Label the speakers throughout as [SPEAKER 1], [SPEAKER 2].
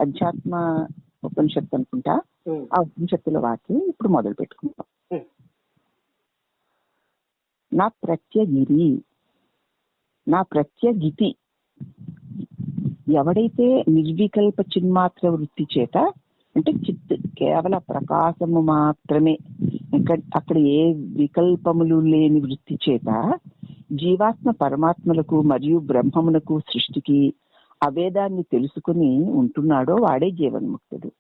[SPEAKER 1] అధ్యాత్మ ఉపనిషత్తు అనుకుంటా. ఆ ఉపనిషత్తుల వాక్యం ఇప్పుడు మొదలు పెట్టుకుంటాం. నా ప్రత్యగిరి, నా ప్రత్యగితి, ఎవడైతే నిర్వికల్ప చిన్మాత్ర వృత్తి చేత, అంటే చిత్ కేవల ప్రకాశము మాత్రమే, అక్కడ ఏ వికల్పములు లేని వృత్తి చేత జీవాత్మ పరమాత్మలకు మరియు బ్రహ్మమునకు సృష్టికి అభేదాన్ని తెలుసుకుని ఉంటున్నాడో వాడే జీవన్ముక్తుడు.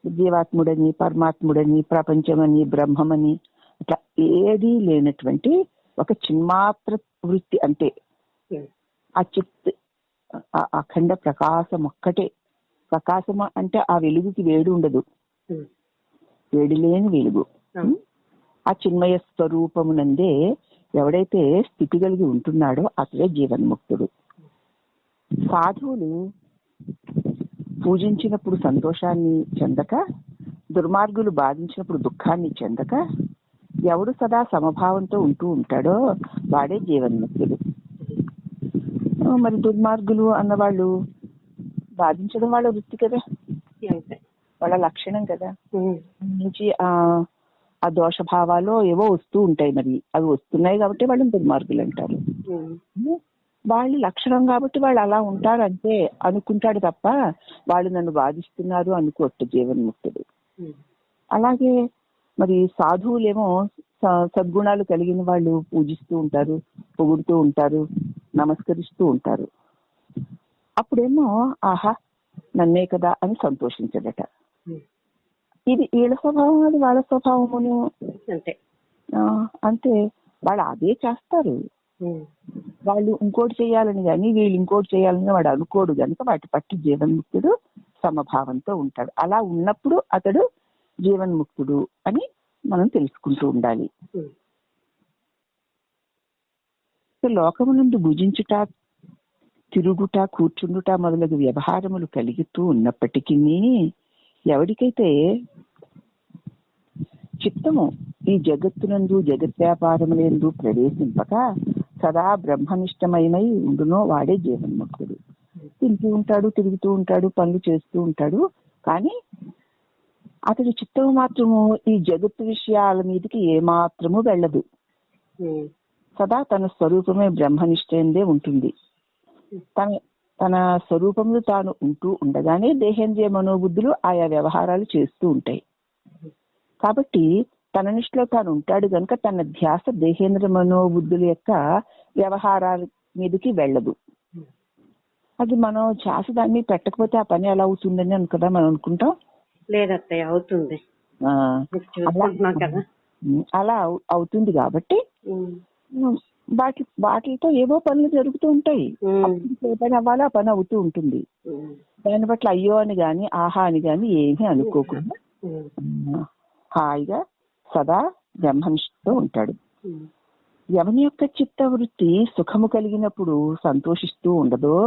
[SPEAKER 1] జీవాత్ముడని, పరమాత్ముడని, ప్రపంచమని, బ్రహ్మమని అట్లా ఏదీ లేనటువంటి ఒక చిన్మాత్ర వృత్తి, అంటే ఆ చిత్ అఖండ ప్రకాశం ఒక్కటే. ప్రకాశం అంటే ఆ వెలుగుకి వేడి ఉండదు, వేడి లేని వెలుగు. ఆ చిన్మయ స్వరూపమునందే ఎవడైతే స్థితి కలిగి ఉంటున్నాడో అతడే జీవన్ముక్తుడు. సాధువులు పూజించినప్పుడు సంతోషాన్ని చెందక, దుర్మార్గులు బాధించినప్పుడు దుఃఖాన్ని చెందక, ఎవడు సదా సమభావంతో ఉంటూ ఉంటాడో వాడే జీవన్ముక్తుడు. మరి దుర్మార్గులు అన్నవాళ్ళు బాధించడం వాళ్ళ వృత్తి కదా, వాళ్ళ లక్షణం కదా. నుంచి ఆ దోష భావాలు ఏవో వస్తూ ఉంటాయి, మరి అవి వస్తున్నాయి కాబట్టి వాళ్ళని దుర్మార్గులు అంటారు. వాళ్ళ లక్షణం కాబట్టి వాళ్ళు అలా ఉంటారు అంతే అనుకుంటాడు తప్ప వాళ్ళు నన్ను బాధిస్తున్నారు అనుకోట్టు జీవన్ముక్తుడు. అలాగే మరి సాధువులేమో సద్గుణాలు కలిగిన వాళ్ళు పూజిస్తూ ఉంటారు, పొగుడుతూ ఉంటారు, నమస్కరిస్తూ ఉంటారు. అప్పుడేమో ఆహా నన్నే కదా అని సంతోషించదట. ఇది వీళ్ళ స్వభావం, అది వాళ్ళ స్వభావమును అంతే. వాళ్ళు అదే చేస్తారు. వాళ్ళు ఇంకోటి చేయాలని కానీ వీళ్ళు ఇంకోటి చేయాలని వాడు అనుకోడు కనుక వాటి పట్టి జీవన్ముక్తుడు సమభావంతో ఉంటాడు. అలా ఉన్నప్పుడు అతడు జీవన్ముక్తుడు అని మనం తెలుసుకుంటూ ఉండాలి. లోకమునందు భుజించుట, తిరుగుట, కూర్చుండుట మొదలగు వ్యవహారములు కలుగుతూ ఉన్నప్పటికీ ఎవరికైతే చిత్తము ఈ జగత్తునందు జగత్ వ్యాపారములందు ప్రవేశింపక సదా బ్రహ్మనిష్టమయమై ఉండునో వాడే జీవన్ముక్తుడు. తింటూ ఉంటాడు, తిరుగుతూ ఉంటాడు, పనులు చేస్తూ ఉంటాడు, కానీ అతడి చిత్తము మాత్రము ఈ జగత్తు విషయాల మీదకి ఏమాత్రము వెళ్ళదు. సదా తన స్వరూపమే బ్రహ్మనిష్టందే ఉంటుంది. తన స్వరూపంలో తాను ఉంటూ ఉండగానే దేహేంద్రియ మనోబుద్ధులు ఆయా వ్యవహారాలు చేస్తూ ఉంటాయి. కాబట్టి తన నిష్టలో తాను ఉంటాడు కనుక తన ధ్యాస దేహేంద్ర మనోబుద్ధుల యొక్క వ్యవహారాల మీదకి వెళ్ళదు. అది మనం ధ్యాస దాన్ని పెట్టకపోతే ఆ పని ఎలా అవుతుందని అనుకుదా మనం అనుకుంటాం.
[SPEAKER 2] లేదత్తయ్య అవుతుంది,
[SPEAKER 1] అలా అవుతుంది. కాబట్టి వాటితో ఏవో పనులు జరుగుతూ ఉంటాయి. ఏ పని అవ్వాలో ఆ పని అవుతూ ఉంటుంది. దాన్ని బట్టి అయ్యో అని గాని ఆహా అని గాని ఏమీ అనుకోకుండా హాయిగా సదా బ్రహ్మనిష్టతో ఉంటాడు. ఎవని యొక్క చిత్త వృత్తి సుఖము కలిగినప్పుడు సంతోషిస్తూ ఉండదో,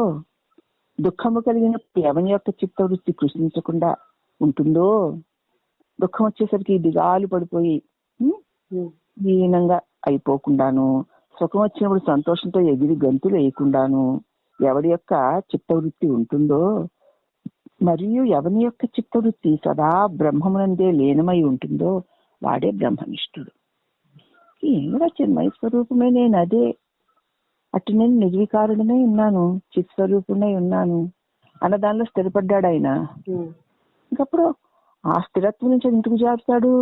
[SPEAKER 1] దుఃఖము కలిగినప్పుడు ఎవని యొక్క చిత్త వృత్తి కృషించకుండా ఉంటుందో, దుఃఖం వచ్చేసరికి దిగాలు పడిపోయి దీనంగా అయిపోకుండాను, సుఖం వచ్చినప్పుడు సంతోషంతో ఎగిరి గంతులు వేయకుండాను ఎవరి యొక్క చిత్తవృత్తి ఉంటుందో, మరియు ఎవని యొక్క చిత్తవృత్తి సదా బ్రహ్మమునందే లీనమై ఉంటుందో వాడే బ్రహ్మనిష్ఠుడు. ఏమిరా చిన్మయ స్వరూపమే, నేను అదే, అటు నేను నిర్వికారుడనే ఉన్నాను, చిత్ స్వరూపుడై ఉన్నాను అన్న దానిలో స్థిరపడ్డాడు ఆయన. ఇంకప్పుడు ఆ స్థిరత్వం నుంచి ఎందుకు జారుతాడు?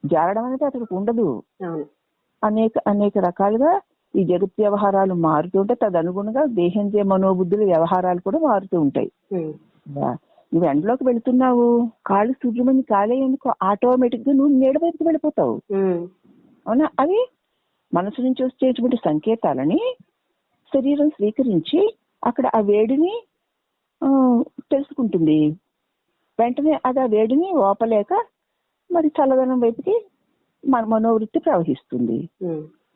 [SPEAKER 1] జారడం అనేది అతడికి ఉండదు. అనేక రకాలుగా ఈ జగత్ వ్యవహారాలు మారుతూ ఉంటే తదనుగుణంగా దేహేంద్రియ మనోబుద్ధుల వ్యవహారాలు కూడా మారుతూ ఉంటాయి. నువ్వు ఎండలోకి వెళుతున్నావు, కాళ్ళు సూర్యమని కాలే ఎందుకో ఆటోమేటిక్ గా నువ్వు నీడ వైపుకి వెళ్ళిపోతావు. అవునా? అవి మనసు నుంచి వచ్చేటువంటి సంకేతాలని శరీరం స్వీకరించి అక్కడ ఆ వేడిని తెలుసుకుంటుంది. వెంటనే అది ఆ వేడిని ఓపలేక మరి చల్లదనం వైపుకి మనోవృత్తి ప్రవహిస్తుంది.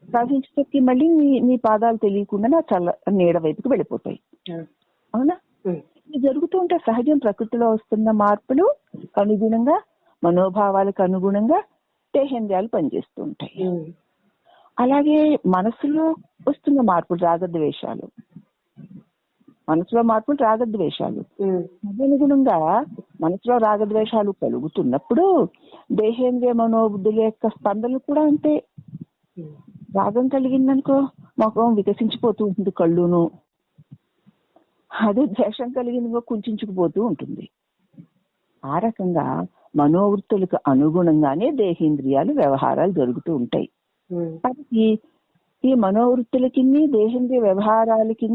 [SPEAKER 1] ప్రవహించేసరికి మళ్ళీ నీ పాదాలు తెలియకుండా చల్ల నీడ వైపుకి వెళ్ళిపోతాయి. అవునా? ఇది జరుగుతూ ఉంటే సహజం. ప్రకృతిలో వస్తున్న మార్పులు అనుగుణంగా, మనోభావాలకు అనుగుణంగా దేహేంద్రియాలు పనిచేస్తూ ఉంటాయి. అలాగే మనసులో వస్తున్న మార్పులు, రాగద్వేషాలు, మనసులో మార్పులు రాగద్వేషాలు.
[SPEAKER 2] ఉమ్,
[SPEAKER 1] తదనుగుణంగా మనసులో రాగద్వేషాలు కలుగుతున్నప్పుడు దేహేంద్రియ మనోబుద్ధుల యొక్క స్పందనలు కూడా అంతే.
[SPEAKER 2] ఉమ్,
[SPEAKER 1] రాగం కలిగిందనుకో ముఖం వికసించిపోతూ ఉంటుంది, కళ్ళును. అదే ద్వేషం కలిగిందనుకో కుంచుకుపోతూ ఉంటుంది. ఆ రకంగా మనోవృత్తులకు అనుగుణంగానే దేహేంద్రియాలు వ్యవహారాలు జరుగుతూ ఉంటాయి.
[SPEAKER 2] ఉమ్,
[SPEAKER 1] కాబట్టి ఈ మనోవృత్తులకి దేహేంద్రియ వ్యవహారాలకి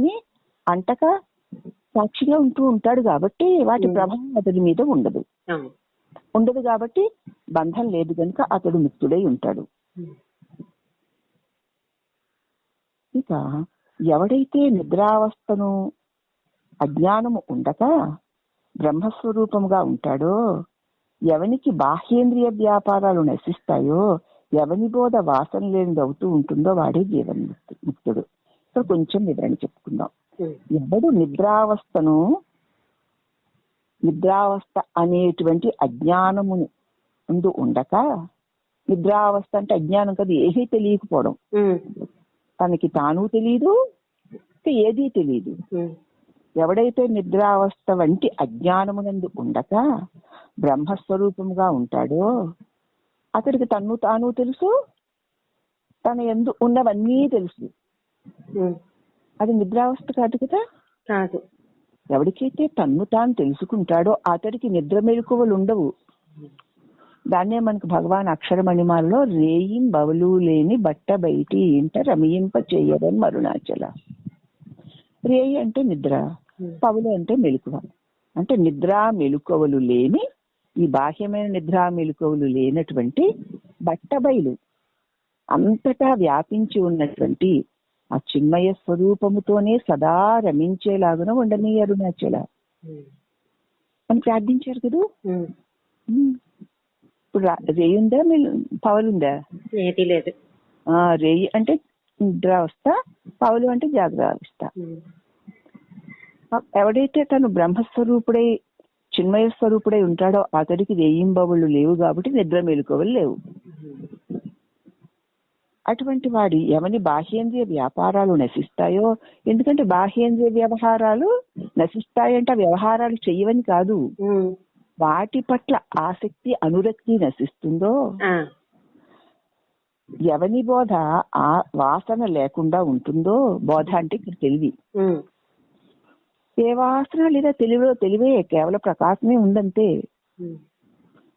[SPEAKER 1] అంటక సాక్షిగా ఉంటూ ఉంటాడు కాబట్టి వాటి ప్రభావం అతడి మీద ఉండదు.
[SPEAKER 2] అవును.
[SPEAKER 1] ఉండదు కాబట్టి బంధం లేదు కనుక అతడు ముక్తుడై ఉంటాడు.
[SPEAKER 2] ఉమ్,
[SPEAKER 1] ఇక ఎవడైతే నిద్రావస్థను అజ్ఞానము ఉండక బ్రహ్మస్వరూపముగా ఉంటాడో, ఎవనికి బాహ్యేంద్రియ వ్యాపారాలు నశిస్తాయో, ఎవని బోధ వాసన లేనిది అవుతూ ఉంటుందో వాడే జీవన్ముక్తుడు. ఇక్కడ కొంచెం వివరణ చెప్పుకుందాం.
[SPEAKER 2] ఉమ్,
[SPEAKER 1] ఎవడు నిద్రావస్థ అనేటువంటి అజ్ఞానమును ముందు ఉండక, నిద్రావస్థ అంటే అజ్ఞానం కదా, ఏమీ తెలియకపోవడం,
[SPEAKER 2] ఉమ్,
[SPEAKER 1] తనకి తాను తెలియదు, ఏదీ తెలియదు.
[SPEAKER 2] ఉమ్,
[SPEAKER 1] ఎవడైతే నిద్రావస్థ వంటి అజ్ఞానమునందు ఉండక బ్రహ్మస్వరూపముగా ఉంటాడో, అతడికి తన్ను తాను తెలుసు, తన యందు ఉన్నవన్నీ తెలుసు.
[SPEAKER 2] ఉమ్,
[SPEAKER 1] అది నిద్రావస్థ కాదు కదా.
[SPEAKER 2] కాదు.
[SPEAKER 1] ఎవరికైతే తన్ను తాను తెలుసుకుంటాడో అతడికి నిద్ర మెలకువలు ఉండవు. దాన్నే మనకు భగవాన్ అక్షరమణిమాలలో రేయిం బవలు లేని బట్ట బయటి ఇంట రమయింప చెయ్యదని మరుణాచల. రేయి అంటే నిద్ర, పవులు అంటే మెలకువ. అంటే నిద్రా మెలకువలు లేని, ఈ బాహ్యమైన నిద్రా మెలకువలు లేనటువంటి బట్టబయలు అంతటా వ్యాపించి ఉన్నటువంటి ఆ చిన్మయ స్వరూపముతోనే సదా రమించేలాగున ఉండని అరుణాచల అని ప్రార్థించారు కదా. ఇప్పుడు రేయుందా పవలుందా?
[SPEAKER 2] ఏది లేదు.
[SPEAKER 1] రేయి అంటే నిద్రావస్థ, పవలు అంటే జాగ్రత్త. ఎవడైతే తను బ్రహ్మస్వరూపుడై చిన్మయ స్వరూపుడై ఉంటాడో అతడికి రేయింబవుళ్ళు లేవు కాబట్టి నిద్ర మెలకువలు లేవు. అటువంటి వాడి ఎవని బాహ్యేంద్రియ వ్యాపారాలు నశిస్తాయో, ఎందుకంటే బాహ్యేంద్రియ వ్యవహారాలు నశిస్తాయంటే వ్యవహారాలు చెయ్యవని కాదు, వాటి పట్ల ఆసక్తి అనురక్తి నశిస్తుందో, ఎవని బోధ ఆ వాసన లేకుండా ఉంటుందో, బోధ అంటే ఇక్కడ తెలివి, ఏ వాసన లేదా తెలివే కేవల ప్రకాశమే ఉందంతే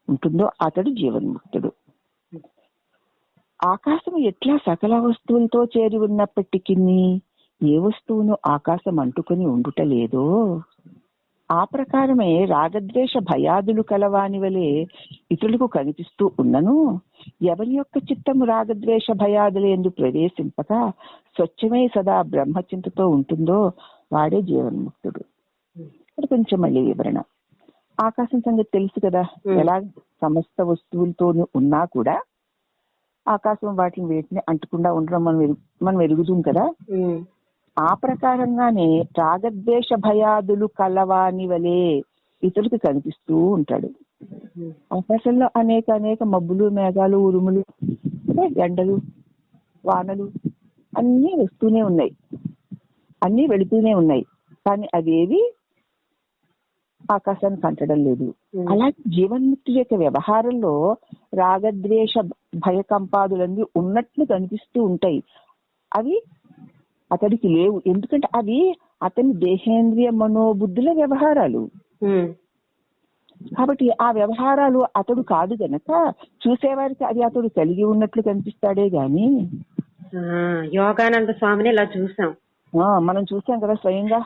[SPEAKER 1] ఉంటుందో అతడు జీవన్ముక్తుడు. ఆకాశం ఎట్లా సకల వస్తువులతో చేరి ఉన్నప్పటికీ ఏ వస్తువును ఆకాశం అంటుకొని ఉండుట లేదో, ఆ ప్రకారమే రాగద్వేష భయాదులు కలవాని వలె ఇతరులకు కనిపిస్తూ ఉన్నను, ఎవరి యొక్క చిత్తము రాగద్వేష భయాదులు ఎందు ప్రవేశింపక స్వచ్ఛమై సదా బ్రహ్మచింతతో ఉంటుందో వాడే జీవన్ముక్తుడు. ఇక్కడ కొంచెం మళ్ళీ వివరణ. ఆకాశం సంగతి తెలుసు కదా, ఎలా సమస్త వస్తువులతోనూ ఉన్నా కూడా ఆకాశం వేటిని అంటకుండా ఉండడం మనం ఎరుగుతాం కదా. ఆ ప్రకారంగానే రాగద్వేష భయాదులు కలవాని వలె ఇతరులకు కనిపిస్తూ ఉంటాడు. ఆకాశంలో అనేక మబ్బులు, మేఘాలు, ఉరుములు, ఎండలు, వానలు అన్నీ వస్తూనే ఉన్నాయి, అన్నీ వెళుతూనే ఉన్నాయి, కానీ అవేవి ఆకాశానికి అంటడం లేదు. అలాగే జీవన్ముక్తి యొక్క వ్యవహారంలో రాగద్వేష భయకంపాదులన్నీ ఉన్నట్లు కనిపిస్తూ ఉంటాయి, అవి అతడికి లేవు. ఎందుకంటే అవి అతని దేహేంద్రియ మనోబుద్ధుల వ్యవహారాలు కాబట్టి ఆ వ్యవహారాలు అతడు కాదు గనక చూసేవారికి అది అతడు కలిగి ఉన్నట్లు కనిపిస్తాడే గాని.
[SPEAKER 2] యోగానంద స్వామిని ఇలా చూసాం,
[SPEAKER 1] మనం చూసాం కదా స్వయంగా,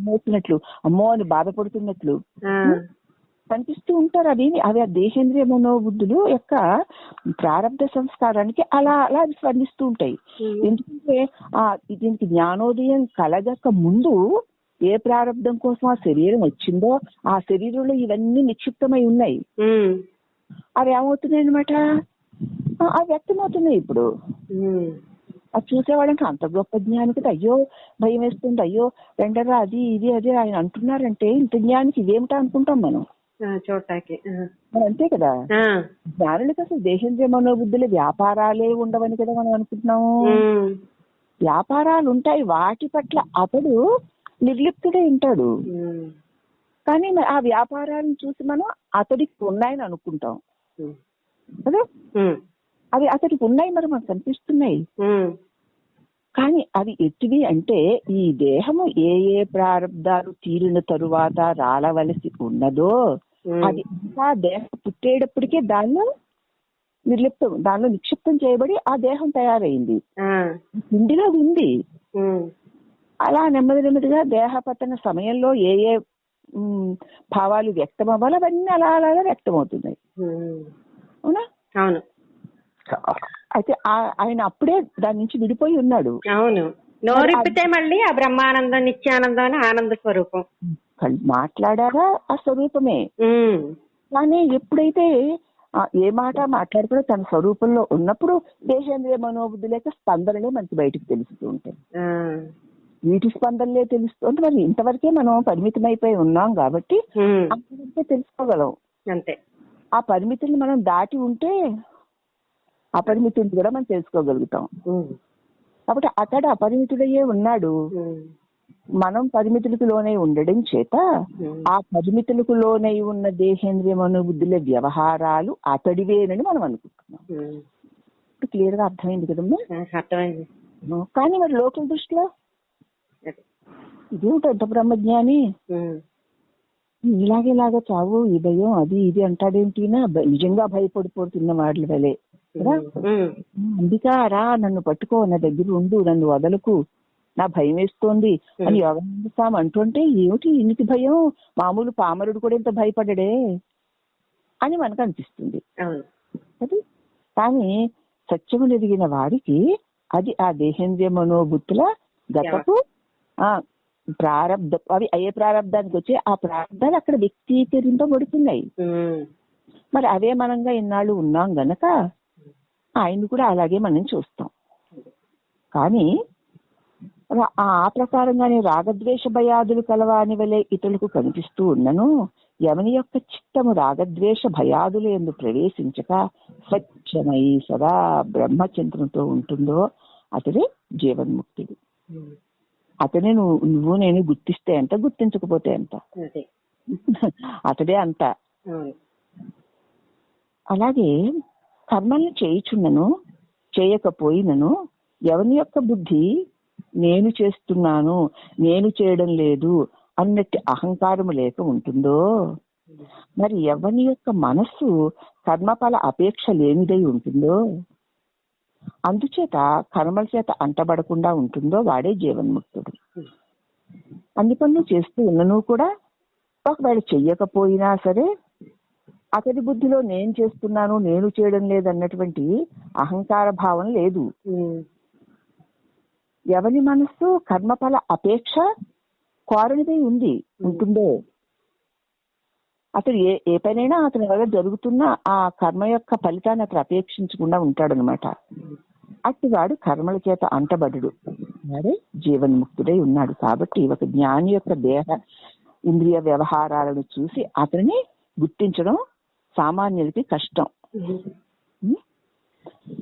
[SPEAKER 1] వేసినట్లు అమ్మో అని బాధపడుతున్నట్లు కనిపిస్తూ ఉంటారు. అవి ఆ దేహేంద్రియ మనోబుద్ధులు యొక్క ప్రారంభ సంస్కారానికి అలా స్పందిస్తూ ఉంటాయి. ఎందుకంటే దీనికి జ్ఞానోదయం కలగక ముందు ఏ ప్రారంభం కోసం ఆ శరీరం వచ్చిందో ఆ శరీరంలో ఇవన్నీ నిక్షిప్తమై ఉన్నాయి. అవి ఏమవుతున్నాయి అనమాట, అవి వ్యక్తమవుతున్నాయి. ఇప్పుడు అది చూసేవాళ్ళంటే అంత గొప్ప జ్ఞానికి అయ్యో భయం వేస్తుంది, అయ్యో రెండరా అది ఇది అదే ఆయన అంటున్నారంటే ఇంత జ్ఞానికి ఇదేమిటా అనుకుంటాం మనం
[SPEAKER 2] చూడటానికి.
[SPEAKER 1] అంతే కదా, జ్ఞానులకి అసలు దేహేంద్రియ మనోబుద్ధుల వ్యాపారాలే ఉండవని కదా మనం అనుకుంటున్నాము. వ్యాపారాలు ఉంటాయి, వాటి పట్ల అతడు నిర్లిప్తుడే ఉంటాడు.
[SPEAKER 2] ఉమ్,
[SPEAKER 1] కానీ మరి ఆ వ్యాపారాలను చూసి మనం అతడికి ఉన్నాయని అనుకుంటాం
[SPEAKER 2] ఉమ్,
[SPEAKER 1] కదా.
[SPEAKER 2] ఉమ్,
[SPEAKER 1] అవి అతడికి ఉన్నాయి, మరి మనకు కనిపిస్తున్నాయి.
[SPEAKER 2] ఉమ్,
[SPEAKER 1] కానీ అవి ఎట్టివి అంటే ఈ దేహము ఏ ఏ ప్రారంధాలు తీరిన తరువాత రాలవలసి ఉన్నదో అది ఆ దేహం పుట్టేటప్పటికే దానిలో దానిలో నిక్షిప్తం చేయబడి ఆ దేహం తయారైంది.
[SPEAKER 2] ఆ,
[SPEAKER 1] ఇందులో అది ఉంది.
[SPEAKER 2] ఉమ్,
[SPEAKER 1] అలా నెమ్మది నెమ్మదిగా దేహపతన సమయంలో ఏ ఏ భావాలు వ్యక్తం అవ్వాలి అవన్నీ అలా అలాగా వ్యక్తం అవుతున్నాయి.
[SPEAKER 2] ఉమ్,
[SPEAKER 1] అవునా?
[SPEAKER 2] అవును
[SPEAKER 1] అయితే ఆయన అప్పుడే దాని నుంచి విడిపోయి ఉన్నాడు.
[SPEAKER 2] అవును. నోరిప్పితే మళ్ళీ ఆ బ్రహ్మానందం, నిత్యానందం అని ఆనంద స్వరూపం
[SPEAKER 1] మాట్లాడారా ఆ స్వరూపమే.
[SPEAKER 2] ఉమ్,
[SPEAKER 1] కానీ ఎప్పుడైతే ఏ మాట మాట్లాడుకున్నా తన స్వరూపంలో ఉన్నప్పుడు దేశేంద్రియ మనోబుద్ధి లేక స్పందనలే మనకి బయటకు తెలుస్తూ ఉంటాయి.
[SPEAKER 2] ఆ,
[SPEAKER 1] వీటి స్పందనలే తెలుస్తుంది. మరి ఇంతవరకే మనం పరిమితమైపోయి ఉన్నాం కాబట్టి
[SPEAKER 2] ఉమ్,
[SPEAKER 1] అంతవరకే తెలుసుకోగలం.
[SPEAKER 2] అంతే.
[SPEAKER 1] ఆ పరిమితుల్ని మనం దాటి ఉంటే అపరిమితుల్ని కూడా మనం తెలుసుకోగలుగుతాం.
[SPEAKER 2] ఉమ్,
[SPEAKER 1] కాబట్టి అతడు అపరిమితుడయ్యే ఉన్నాడు.
[SPEAKER 2] ఉమ్,
[SPEAKER 1] మనం పరిమితులకు లోనై ఉండడం చేత ఆ పరిమితులకు లోనై ఉన్న దేహేంద్రియ మనోబుద్ధుల వ్యవహారాలు అతడివేనని మనం అనుకుంటున్నాం.
[SPEAKER 2] ఉమ్,
[SPEAKER 1] ఇప్పుడు క్లియర్ గా అర్థమైంది కదమ్మా.
[SPEAKER 2] అర్థమైంది.
[SPEAKER 1] కానీ మరి లోకల దృష్టిలో
[SPEAKER 2] అదే.
[SPEAKER 1] ఇదేమిటి అంత బ్రహ్మజ్ఞాని
[SPEAKER 2] ఉమ్,
[SPEAKER 1] ఇలాగేలాగా చావు, ఈ భయం, అది ఇది అంటాడేంటినా నిజంగా భయపడిపోతున్న వాళ్ళ వలే కదా.
[SPEAKER 2] ఉమ్,
[SPEAKER 1] అందుకా రా నన్ను పట్టుకో, నా దగ్గర ఉండు, నన్ను వదలకు, నా భయం వేస్తోంది అని యోగానంద స్వామి అంటుంటే ఏమిటి ఇన్నికి భయం, మామూలు పామరుడు కూడా ఇంత భయపడడే అని మనకు అనిపిస్తుంది.
[SPEAKER 2] అవును.
[SPEAKER 1] అది కానీ సత్యము ఎదిగిన వారికి అది ఆ దేహేంద్రియ మనోబుద్ధుల గతకు ప్రారంధ అవి అయ్యే ప్రారంధానికి వచ్చి ఆ ప్రారంధాలు అక్కడ వ్యక్తీకరింపబడుతున్నాయి.
[SPEAKER 2] ఉమ్,
[SPEAKER 1] మరి అవే మనంగా ఇన్నాళ్ళు ఉన్నాం గనక ఆయన్ని కూడా అలాగే మనం చూస్తాం. కానీ ఆ ప్రకారంగానే రాగద్వేష భయాదులు కలవాని వలె ఇతరులకు కనిపిస్తూ ఉన్నను ఎవని యొక్క చిత్తము రాగద్వేష భయాదులు ఎందు ప్రవేశించక స్వచ్ఛమై సదా బ్రహ్మచింతనతో ఉంటుందో అతడే జీవన్ముక్తుడు. అతనే నువ్వు నేను గుర్తిస్తే ఎంత, గుర్తించకపోతే ఎంత, అతడే అంత. అలాగే కర్మల్ని చేయుచున్నను చేయకపోయినను ఎవని యొక్క బుద్ధి నేను చేస్తున్నాను, నేను చేయడం లేదు అన్నట్టు అహంకారము లేక ఉంటుందో మరి ఎవని యొక్క మనస్సు కర్మఫల అపేక్ష లేనిదై ఉంటుందో అందుచేత కర్మల చేత అంటబడకుండా ఉంటుందో వాడే జీవన్ముక్తుడు. అన్ని పనులు చేస్తూ ఉన్నను కూడా ఒకవేళ చెయ్యకపోయినా సరే అతడి బుద్ధిలో నేను చేస్తున్నాను, నేను చేయడం లేదు అన్నటువంటి అహంకార భావం లేదు. ఎవరి మనస్సు కర్మఫల అపేక్ష కోరనిదై ఉంటుందో అతడు ఏ పనైనా అతని వల్ల జరుగుతున్న ఆ కర్మ యొక్క ఫలితాన్ని అతను అపేక్షించకుండా ఉంటాడనమాట. అట్టివాడు కర్మల చేత అంటబడు, వాడే జీవన్ముక్తుడై ఉన్నాడు. కాబట్టి ఒక జ్ఞాని యొక్క దేహ ఇంద్రియ వ్యవహారాలను చూసి అతనిని గుర్తించడం సామాన్యులకి కష్టం.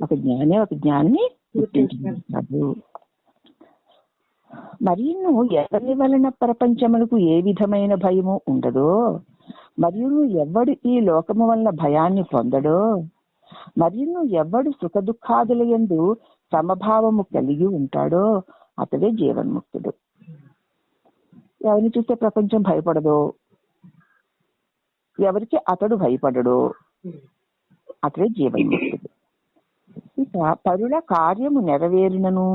[SPEAKER 1] ఒక జ్ఞానిని గుర్తించగలుగుతాడు. మరియు ఎవరి వలన ప్రపంచములకు ఏ విధమైన భయము ఉండదో, మరియు ఎవడు ఈ లోకము వలన భయాన్ని పొందడో, మరియు ఎవడు సుఖ దుఃఖాదుల యందు సమభావము కలిగి ఉంటాడో అతడే జీవన్ముక్తుడు. ఎవరిని చూస్తే ప్రపంచం భయపడదో, ఎవరికి అతడు భయపడడో అతడే జీవన్ముక్తుడు. ఇక పరుల కార్యము నెరవేరినను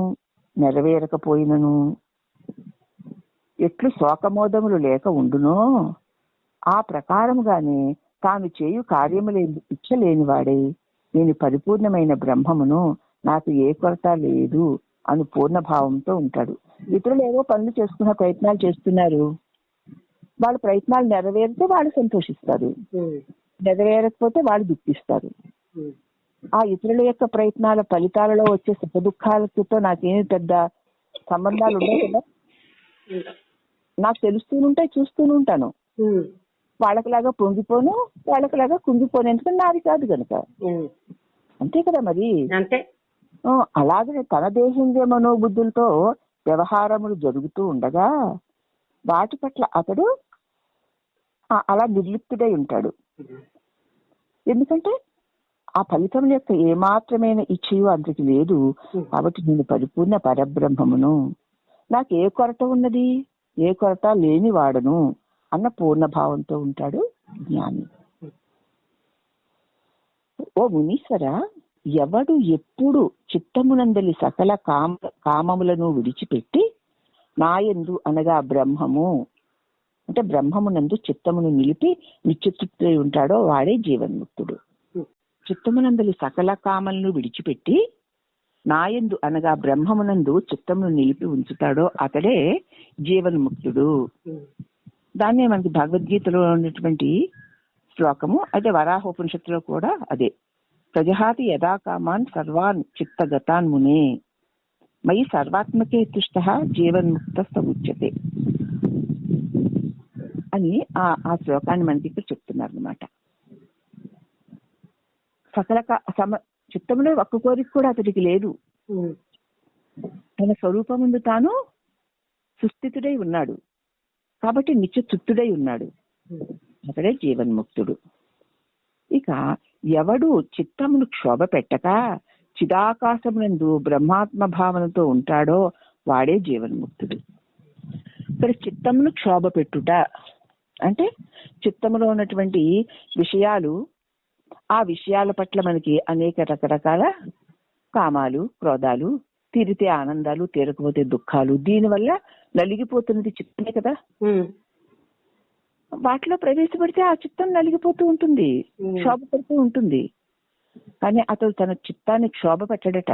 [SPEAKER 1] నెరవేరకపోయినను ఎట్లు శోకమోదములు లేక ఉండునో ఆ ప్రకారముగానే తాను చేయు కార్యములేందు ఇచ్చలేని వాడై నేను పరిపూర్ణమైన బ్రహ్మమును, నాకు ఏ కొరత లేదు అను పూర్ణభావంతో ఉంటాడు. ఇతరులు ఏవో పనులు చేసుకున్న ప్రయత్నాలు చేస్తున్నారు, వాళ్ళ ప్రయత్నాలు నెరవేరితే వాళ్ళు సంతోషిస్తారు, నెరవేరకపోతే వాళ్ళు దుఃఖిస్తారు. ఆ ఇతరుల యొక్క ప్రయత్నాల ఫలితాలలో వచ్చే సుఖ దుఃఖాలతో నాకేమి పెద్ద సంబంధాలు ఉండవు కదా. నాకు తెలుస్తూనుంటాయి, చూస్తూనుంటాను. వాళ్ళకిలాగా పొంగిపోను, వాళ్ళకిలాగా కుంగిపోను, ఎందుకంటే నాది కాదు కనుక. అంతే కదా మరి. అలాగే తన దేశంలో మనోబుద్ధులతో వ్యవహారములు జరుగుతూ ఉండగా వాటి పట్ల అతడు అలా నిర్లిప్తుడై ఉంటాడు. ఎందుకంటే ఆ ఫలితం యొక్క ఏమాత్రమైన ఇచ్చయు అతనికి లేదు. కాబట్టి నేను పరిపూర్ణ పరబ్రహ్మమును, నాకు ఏ కొరత ఉన్నది, ఏ కొరత లేని వాడను అన్న పూర్ణ భావంతో ఉంటాడు జ్ఞాని. ఓ మునీశ్వర, ఎవడు ఎప్పుడు చిత్తమునందలి సకల కామములను విడిచిపెట్టి నాయందు అనగా బ్రహ్మము అంటే బ్రహ్మమునందు చిత్తమును నిలిపి నిత్యతృప్తుడై ఉంటాడో వాడే జీవన్ముక్తుడు. చిత్తమునందలి సకల కామలను విడిచిపెట్టి నాయందు అనగా బ్రహ్మమునందు చిత్తమును నిలిపి ఉంచుతాడో అతడే జీవన్ముక్తుడు. దాన్నే మనకి భగవద్గీతలో ఉన్నటువంటి శ్లోకము, అయితే వరాహోపనిషత్తులో కూడా అదే, ప్రజహాతి యదా కామాన్ సర్వాన్ చిత్తగతాన్ మునే మయి సర్వాత్మకే తుష్టః జీవన్ముక్త ఉచ్యతే అని ఆ శ్లోకాన్ని మనకి ఇక్కడ చెప్తున్నారు అనమాట. సకల చిత్తంలో ఒక్క కోరిక కూడా అతడికి లేదు. తన స్వరూపముందు తాను సుస్థితుడై ఉన్నాడు కాబట్టి నిత్య తృప్తుడై ఉన్నాడు. అతడే జీవన్ముక్తుడు. ఇక ఎవడు చిత్తమును క్షోభ పెట్టక చిదాకాశమునందు బ్రహ్మాత్మ భావనతో ఉంటాడో వాడే జీవన్ముక్తుడు. ఇక్కడ చిత్తమును క్షోభ పెట్టుట అంటే చిత్తములో ఉన్నటువంటి విషయాలు, ఆ విషయాల పట్ల మనకి అనేక రకరకాల కామాలు, క్రోధాలు, తీరితే ఆనందాలు, తీరకపోతే దుఃఖాలు, దీనివల్ల నలిగిపోతున్నది చిత్తమే కదా. వాటిలో ప్రవేశపెడితే ఆ చిత్తం నలిగిపోతూ ఉంటుంది, క్షోభ పడుతూ ఉంటుంది. కానీ అతడు తన చిత్తాన్ని క్షోభ పెట్టడట.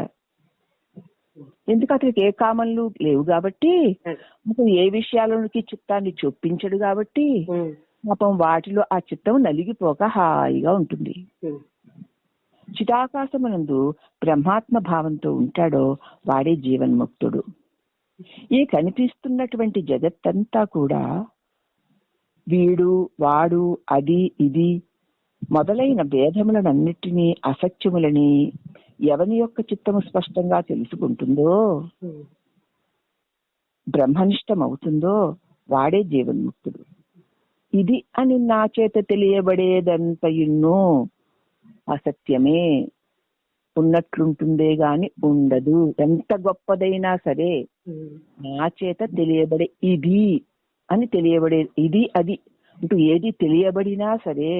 [SPEAKER 1] ఎందుకు? అతనికి ఏ కామన్లు లేవు కాబట్టి, అతను ఏ విషయాలకి చిత్తాన్ని చొప్పించడు కాబట్టి పాపం వాటిలో ఆ చిత్తం నలిగిపోక హాయిగా ఉంటుంది. చిదాకాశమునందు బ్రహ్మాత్మ భావంతో ఉంటాడో వాడే జీవన్ముక్తుడు. ఈ కనిపిస్తున్నటువంటి జగత్తంతా కూడా వీడు, వాడు, అది, ఇది మొదలైన భేదములనన్నిటినీ, అసత్యములని ఎవని యొక్క చిత్తము స్పష్టంగా తెలుసుకుంటుందో, బ్రహ్మనిష్టమవుతుందో వాడే జీవన్ముక్తుడు. ఇది అని నా చేత తెలియబడేదంతయున్నో అసత్యమే, ఉన్నట్లుంటుందే గాని ఉండదు. ఎంత గొప్పదైనా సరే నా చేత తెలియబడే ఇది అని తెలియబడే, ఇది అది అంటూ ఏది తెలియబడినా సరే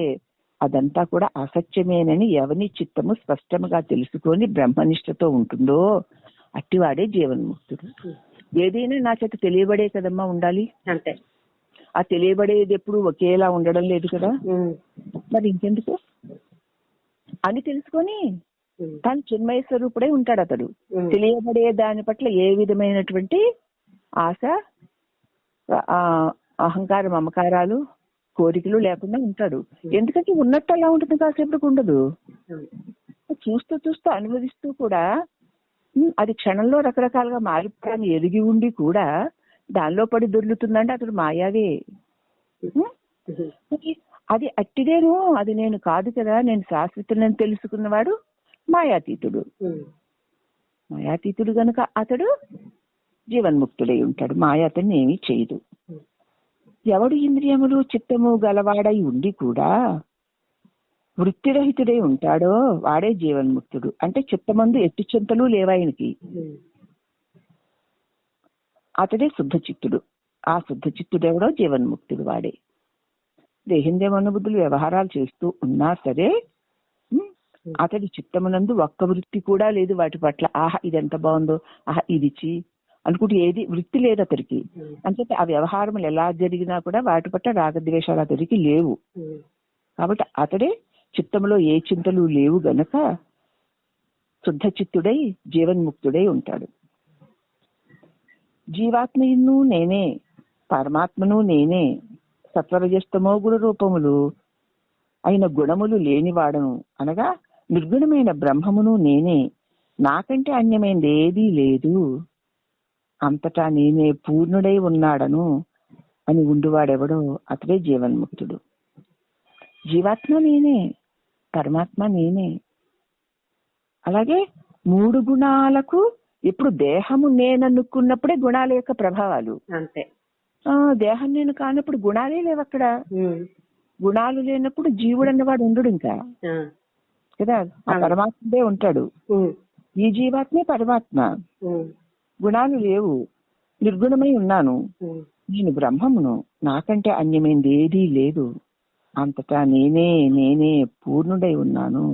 [SPEAKER 1] అదంతా కూడా అసత్యమేనని ఎవని చిత్తము స్పష్టంగా తెలుసుకొని బ్రహ్మనిష్టతో ఉంటుందో అట్టివాడే జీవన్ముక్తుడు. ఏదైనా నా చేత తెలియబడే కదమ్మా ఉండాలి.
[SPEAKER 2] అంతే.
[SPEAKER 1] ఆ తెలియబడేది ఎప్పుడు ఒకేలా ఉండడం లేదు కదా. మరి ఇంకెందుకు అని తెలుసుకొని తాను చిన్మయ స్వరూపుడై ఉంటాడు అతడు. తెలియబడే దాని పట్ల ఏ విధమైనటువంటి ఆశ, అహంకారం, మమకారాలు, కోరికలు లేకుండా ఉంటాడు. ఎందుకంటే ఉన్నట్టు అలా ఉంటుంది, కాసేపటికి ఉండదు. చూస్తూ చూస్తూ అనుభవిస్తూ కూడా అది క్షణంలో రకరకాలుగా మారిపోవడాన్ని ఎరిగి ఉండి కూడా దానిలో పడి దొర్లుతుందంటే అతడు మాయావే. అది అట్టిదేను, అది నేను కాదు కదా, నేను శాశ్వతులని తెలుసుకున్నవాడు మాయాతీతుడు. మాయాతీతుడు గనుక అతడు జీవన్ముక్తుడై ఉంటాడు. మాయ అతన్ని ఏమీ చేయదు. ఎవడు ఇంద్రియములు చిత్తము గలవాడై ఉండి కూడా వృత్తిరహితుడై ఉంటాడో వాడే జీవన్ముక్తుడు. అంటే చిత్తమందు ఎట్టి చింతలు లేవాయనికి, అతడే శుద్ధ చిత్తుడు. ఆ శుద్ధ చిత్తుడు ఎవడో జీవన్ముక్తుడు వాడే. దేహింద్రియమను బుద్ధులు వ్యవహారాలు చేస్తూ ఉన్నా సరే అతడి చిత్తమునందు ఒక్క వృత్తి కూడా లేదు వాటి పట్ల. ఆహా ఇది ఎంత బాగుందో, ఆహా ఇది చీ అనుకుంటే ఏది వృత్తి లేదు అతడికి. అంటే ఆ వ్యవహారములు ఎలా జరిగినా కూడా వాటి పట్ల రాగద్వేషాలు అతడికి లేవు. కాబట్టి అతడే చిత్తములో ఏ చింతలు లేవు గనక శుద్ధ చిత్తుడై జీవన్ముక్తుడై ఉంటాడు. జీవాత్మయును నేనే, పరమాత్మను నేనే, సత్వరజస్తమో గుణ రూపములు అయిన గుణములు లేనివాడను అనగా నిర్గుణమైన బ్రహ్మమును నేనే, నాకంటే అన్యమైనది ఏదీ లేదు, అంతటా నేనే పూర్ణుడై ఉన్నాడను అని ఉండువాడెవడో అతడే జీవన్ముక్తుడు. జీవాత్మ నేనే, పరమాత్మ నేనే. అలాగే మూడు గుణాలకు ఇప్పుడు దేహము నేననుకున్నప్పుడే గుణాల యొక్క ప్రభావాలు.
[SPEAKER 2] అంతే.
[SPEAKER 1] దేహం నేను కానప్పుడు గుణాలే లేవు అక్కడ. గుణాలు లేనప్పుడు జీవుడు అన్నవాడు ఉండడు ఇంకా కదా. ఆ పరమాత్మే ఉంటాడు. ఈ జీవాత్మే పరమాత్మ. గుణాలు లేవు, నిర్గుణమై ఉన్నాను. నేను బ్రహ్మమును, నాకంటే అన్యమైంది ఏదీ లేదు. అంతటా నేనే నేనే పూర్ణుడై ఉన్నాను.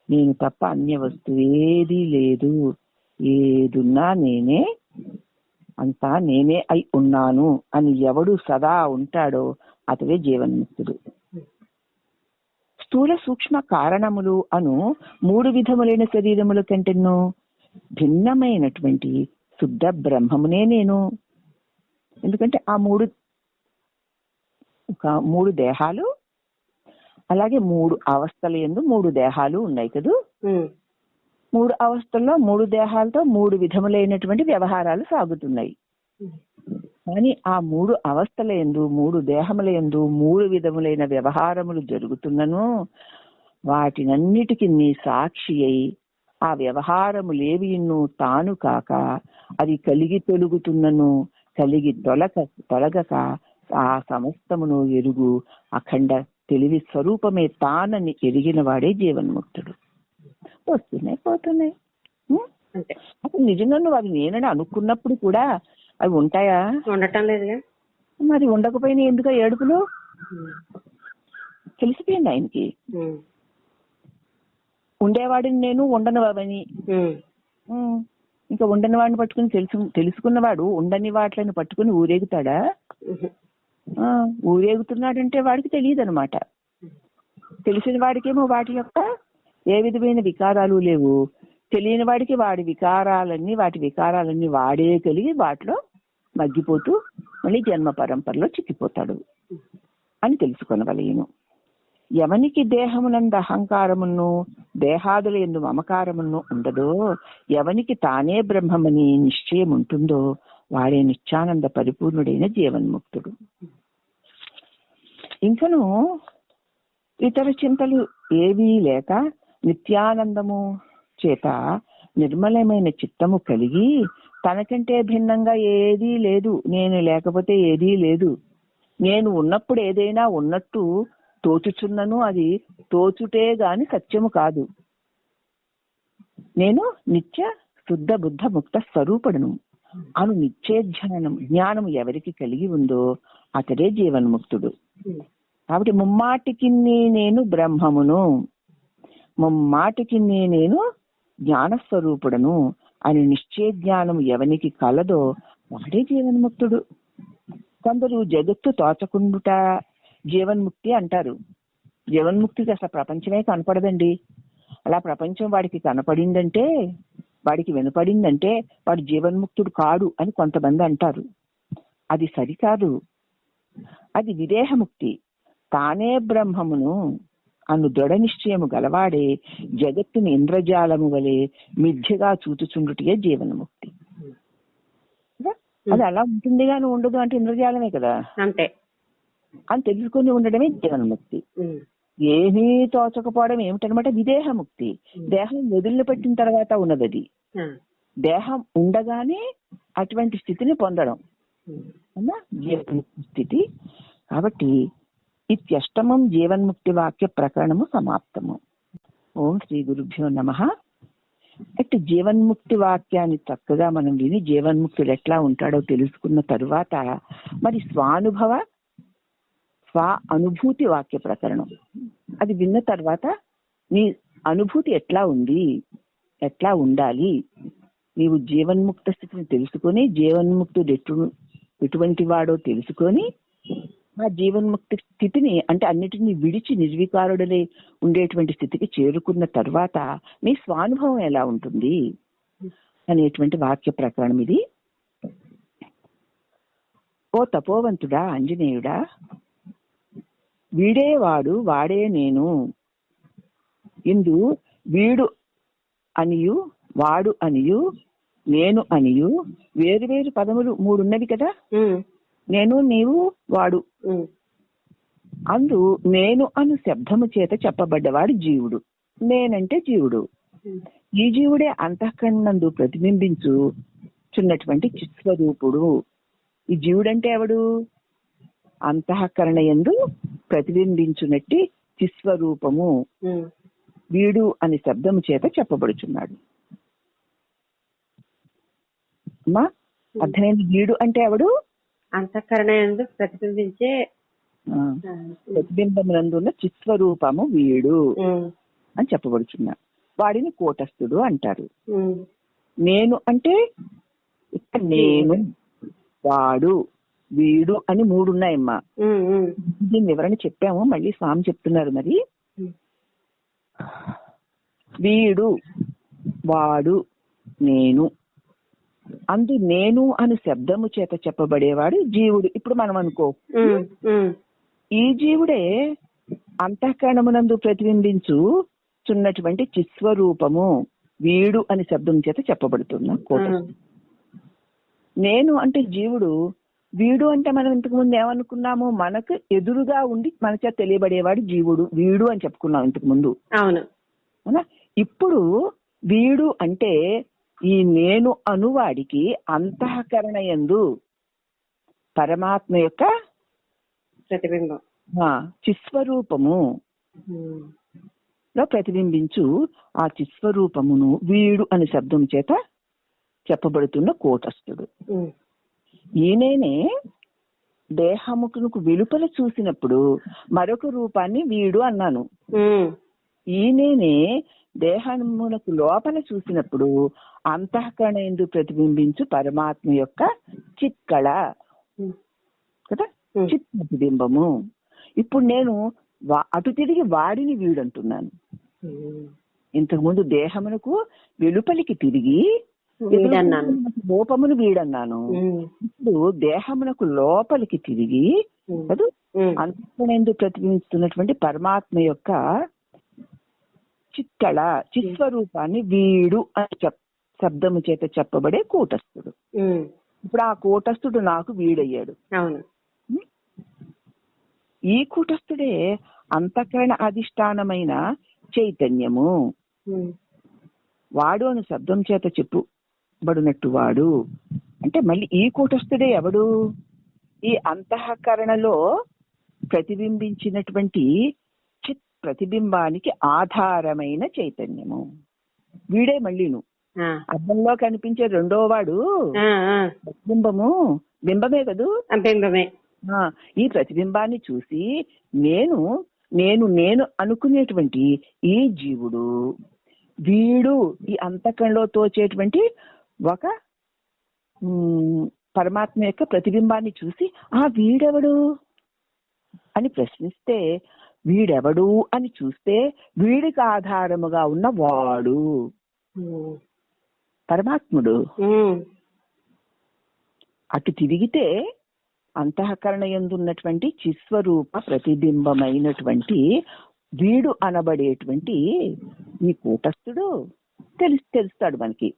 [SPEAKER 1] నేను తప్ప అన్య వస్తువు ఏదీ లేదు. ఏదున్నా నేనే, అంతా నేనే అయి ఉన్నాను అని ఎవడు సదా ఉంటాడో అతడే జీవన్ముక్తుడు. స్థూల సూక్ష్మ కారణములు అను 3 విధములైన శరీరముల కంటేను భిన్నమైనటువంటి శుద్ధ బ్రహ్మమునే నేను. ఎందుకంటే ఆ మూడు దేహాలు, అలాగే 3 అవస్థల యందు 3 దేహాలు ఉన్నాయి కదూ. 3 అవస్థల్లో 3 దేహాలతో 3 విధములైనటువంటి వ్యవహారాలు సాగుతున్నాయి. కానీ ఆ 3 అవస్థల యందు 3 దేహముల యందు 3 విధములైన వ్యవహారములు జరుగుతున్నను వాటినన్నిటికీ నీ సాక్షి అయి ఆ వ్యవహారములేవియును తాను కాక అది కలిగి తొలుగుతున్నను, కలిగి తొలగక ఆ సమస్తమును ఎరుగు అఖండ తెలివి స్వరూపమే తానని ఎరిగిన వాడే జీవన్ముక్తుడు. వస్తున్నాయి పోతున్నాయి. అసలు నిజంగా నువ్వు అది నేనని అనుకున్నప్పుడు కూడా అవి ఉంటాయా?
[SPEAKER 2] ఉండటం లేదు.
[SPEAKER 1] మరి ఉండకపోయినా ఎందుకు ఏడుపులు? తెలిసిపోయింది ఆయనకి. ఉండేవాడిని నేను, ఉండని వాడిని. ఇంకా ఉండని వాడిని పట్టుకుని తెలుసుకున్నవాడు ఉండని వాటిని పట్టుకుని ఊరేగుతాడా? ఊరేగుతున్నాడంటే వాడికి తెలియదు అనమాట. తెలిసిన వాడికేమో వాటి యొక్క ఏ విధమైన వికారాలు లేవు. తెలియని వాడికి వాటి వికారాలన్నీ వాడే కలిగి వాటిలో మగ్గిపోతూ మళ్ళీ జన్మ పరంపరలో చిక్కిపోతాడు అని తెలుసుకొనవలెను. ఎవనికి దేహమునందు అహంకారమును దేహాదుల యందు మమకారమును ఉండదో, ఎవనికి తానే బ్రహ్మమని నిశ్చయం ఉంటుందో వాడే నిత్యానంద పరిపూర్ణుడైన జీవన్ముక్తుడు. ఇంకను ఇతర చింతలు ఏవీ లేక నిత్యానందము చేత నిర్మలమైన చిత్తము కలిగి తనకంటే భిన్నంగా ఏదీ లేదు, నేను లేకపోతే ఏదీ లేదు, నేను ఉన్నప్పుడు ఏదైనా ఉన్నట్టు తోచుచున్నను, అది తోచుటే గాని సత్యము కాదు, నేను నిత్య శుద్ధ బుద్ధ ముక్త స్వరూపుడును అను నిత్య జ్ఞానం ఎవరికి కలిగి ఉందో అతడే జీవన్ముక్తుడు. కాబట్టి ముమ్మాటికి నేను బ్రహ్మమును, ముమ్మాటికి నేను జ్ఞానస్వరూపుడను అని నిశ్చయ జ్ఞానం ఎవనికి కలదో వాడే జీవన్ముక్తుడు. కొందరు జగత్తు తోచకుండుట జీవన్ముక్తి అంటారు. జీవన్ముక్తికి అసలు ప్రపంచమే కనపడదండి. అలా ప్రపంచం వాడికి కనపడిందంటే, వాడికి వినపడిందంటే వాడు జీవన్ముక్తుడు కాడు అని కొంతమంది అంటారు. అది సరికాదు. అది విదేహముక్తి. తానే బ్రహ్మమును అను దృఢ నిశ్చయము గలవాడే జగత్తుని ఇంద్రజాలము వలె మిథ్యగా చూచుచుండుటే జీవన్ముక్తి. అది అలా ఉంటుంది కానీ ఉండదు అంటే ఇంద్రజాలమే కదా,
[SPEAKER 2] అంతే
[SPEAKER 1] అని తెలుసుకుని ఉండడమే జీవన్ముక్తి. ఏమీ తోచకపోవడం ఏమిటనమాట విదేహముక్తి. దేహం వదిలిన పెట్టిన తర్వాత ఉన్నది అది. దేహం ఉండగానే అటువంటి స్థితిని పొందడం అన్నా జీవన్ముక్తి స్థితి. కాబట్టి ఇత్యష్టమం జీవన్ముక్తి వాక్య ప్రకరణము సమాప్తము. ఓం శ్రీ గురుభ్యో నమః. అంటే జీవన్ముక్తి వాక్యాన్ని చక్కగా మనం విని జీవన్ముక్తుడు ఎట్లా ఉంటాడో తెలుసుకున్న తరువాత మరి స్వ అనుభూతి వాక్య ప్రకరణం అది విన్న తర్వాత నీ అనుభూతి ఎట్లా ఉంది, ఎట్లా ఉండాలి, నీవు జీవన్ముక్త స్థితిని తెలుసుకొని జీవన్ముక్తుడు ఎటువంటి వాడో తెలుసుకొని ఆ జీవన్ముక్తి స్థితిని అంటే అన్నిటినీ విడిచి నిర్వికారుడలే ఉండేటువంటి స్థితికి చేరుకున్న తర్వాత నీ స్వానుభవం ఎలా ఉంటుంది అనేటువంటి వాక్య ప్రకరణం ఇది. ఓ తపోవంతుడా ఆంజనేయుడా, వీడే వాడు వాడే నేను ఇందు వీడు అనియు వాడు అనియు నేను అనియు వేరు పదములు 3 ఉన్నవి కదా. నేను నీవు వాడు. అందు నేను అను శబ్దము చేత చెప్పబడ్డవాడు జీవుడు. నేనంటే జీవుడు. ఈ జీవుడే అంతఃకరణందు ప్రతిబింబించుచున్నటువంటి చిత్స్వరూపుడు. ఈ జీవుడంటే ఎవడు? అంతఃకరణ యందు ప్రతిబింబించునట్టి చిస్వరూపము వీడు అని శబ్దము చేత చెప్పబడుచున్నాడు. అమ్మా అర్థమైంది? వీడు అంటే ఎవడు?
[SPEAKER 2] అంతఃకరణ యందు ప్రతిబింబించే
[SPEAKER 1] ప్రతిబింబములందున్న చిస్వరూపము వీడు అని చెప్పబడుచున్నాడు. వాడిని కూటస్థుడు అంటారు. నేను అంటే ఇక్కడ నేను, వాడు, వీడు అని 3 ఉన్నాయమ్మా. దీని వివరణ చెప్పాము, మళ్ళీ స్వామి చెప్తున్నారు. మరి వీడు, వాడు, నేను, అందు నేను అను శబ్దము చేత చెప్పబడేవాడు జీవుడు. ఇప్పుడు మనం అనుకో, ఈ జీవుడే అంతఃకరణమునందు ప్రతిబింబించుచున్నటువంటి చిస్వరూపము వీడు అని శబ్దం చేత చెప్పబడుతున్నా కూటస్థుడు. నేను అంటే జీవుడు, వీడు అంటే మనం ఇంతకు ముందు ఏమనుకున్నాము? మనకు ఎదురుగా ఉండి మన చేత తెలియబడేవాడు జీవుడు, వీడు అని చెప్పుకున్నాం ఇంతకు ముందు. అవునా? ఇప్పుడు వీడు అంటే ఈ నేను అనువాడికి అంతఃకరణ యందు పరమాత్మ యొక్క
[SPEAKER 2] ప్రతిబింబం
[SPEAKER 1] చిస్వరూపము లో ప్రతిబింబించు ఆ చిస్వరూపమును వీడు అనే శబ్దం చేత చెప్పబడుతున్న కూటస్థుడు. ఈయనే దేహముకు వెలుపల చూసినప్పుడు మరొక రూపాన్ని వీడు అన్నాను. ఈయనే దేహమునకు లోపల చూసినప్పుడు అంతఃకరణ యందు ప్రతిబింబించు పరమాత్మ యొక్క చిత్కళ కదా, చిత్ ప్రతిబింబము. ఇప్పుడు నేను అటు తిరిగి వాడిని వీడంటున్నాను. ఇంతకు ముందు దేహమునకు వెలుపలికి తిరిగి రూపమును వీడన్నాను. ఇప్పుడు దేహమునకు లోపలికి తిరిగి అంతఃకరణ యందు ప్రతిబింబిస్తున్నటువంటి పరమాత్మ యొక్క చిత్కళ చిస్వరూపాన్ని వీడు అని శబ్దము చేత చెప్పబడే కూటస్థుడు. ఇప్పుడు ఆ కూటస్థుడు నాకు వీడయ్యాడు. ఈ కూటస్థుడే అంతఃకరణ అధిష్టానమైన చైతన్యము. వాడు అని శబ్దం చేత చెప్పుబడినట్టు వాడు అంటే మళ్ళీ ఈ కూటస్థుడే ఎవడు? ఈ అంతఃకరణలో ప్రతిబింబించినటువంటి చిత్ ప్రతిబింబానికి ఆధారమైన చైతన్యము వీడే. మళ్ళీను అద్దంలో కనిపించే రెండో వాడు ప్రతిబింబము, బింబమే కదూ. ఈ ప్రతిబింబాన్ని చూసి నేను నేను నేను అనుకునేటువంటి ఈ జీవుడు వీడు ఈ అంతఃకరణలో తోచేటువంటి ఒక పరమాత్మ యొక్క ప్రతిబింబాన్ని చూసి ఆ వీడెవడు అని ప్రశ్నిస్తే, వీడెవడు అని చూస్తే వీడికి ఆధారముగా ఉన్న వాడు పరమాత్ముడు. అటు తిరిగితే అంతఃకరణ యందున్నటువంటి చిస్వరూప ప్రతిబింబమైనటువంటి వీడు అనబడేటువంటి ఈ కూటస్థుడు తెలుస్తాడు మనకి.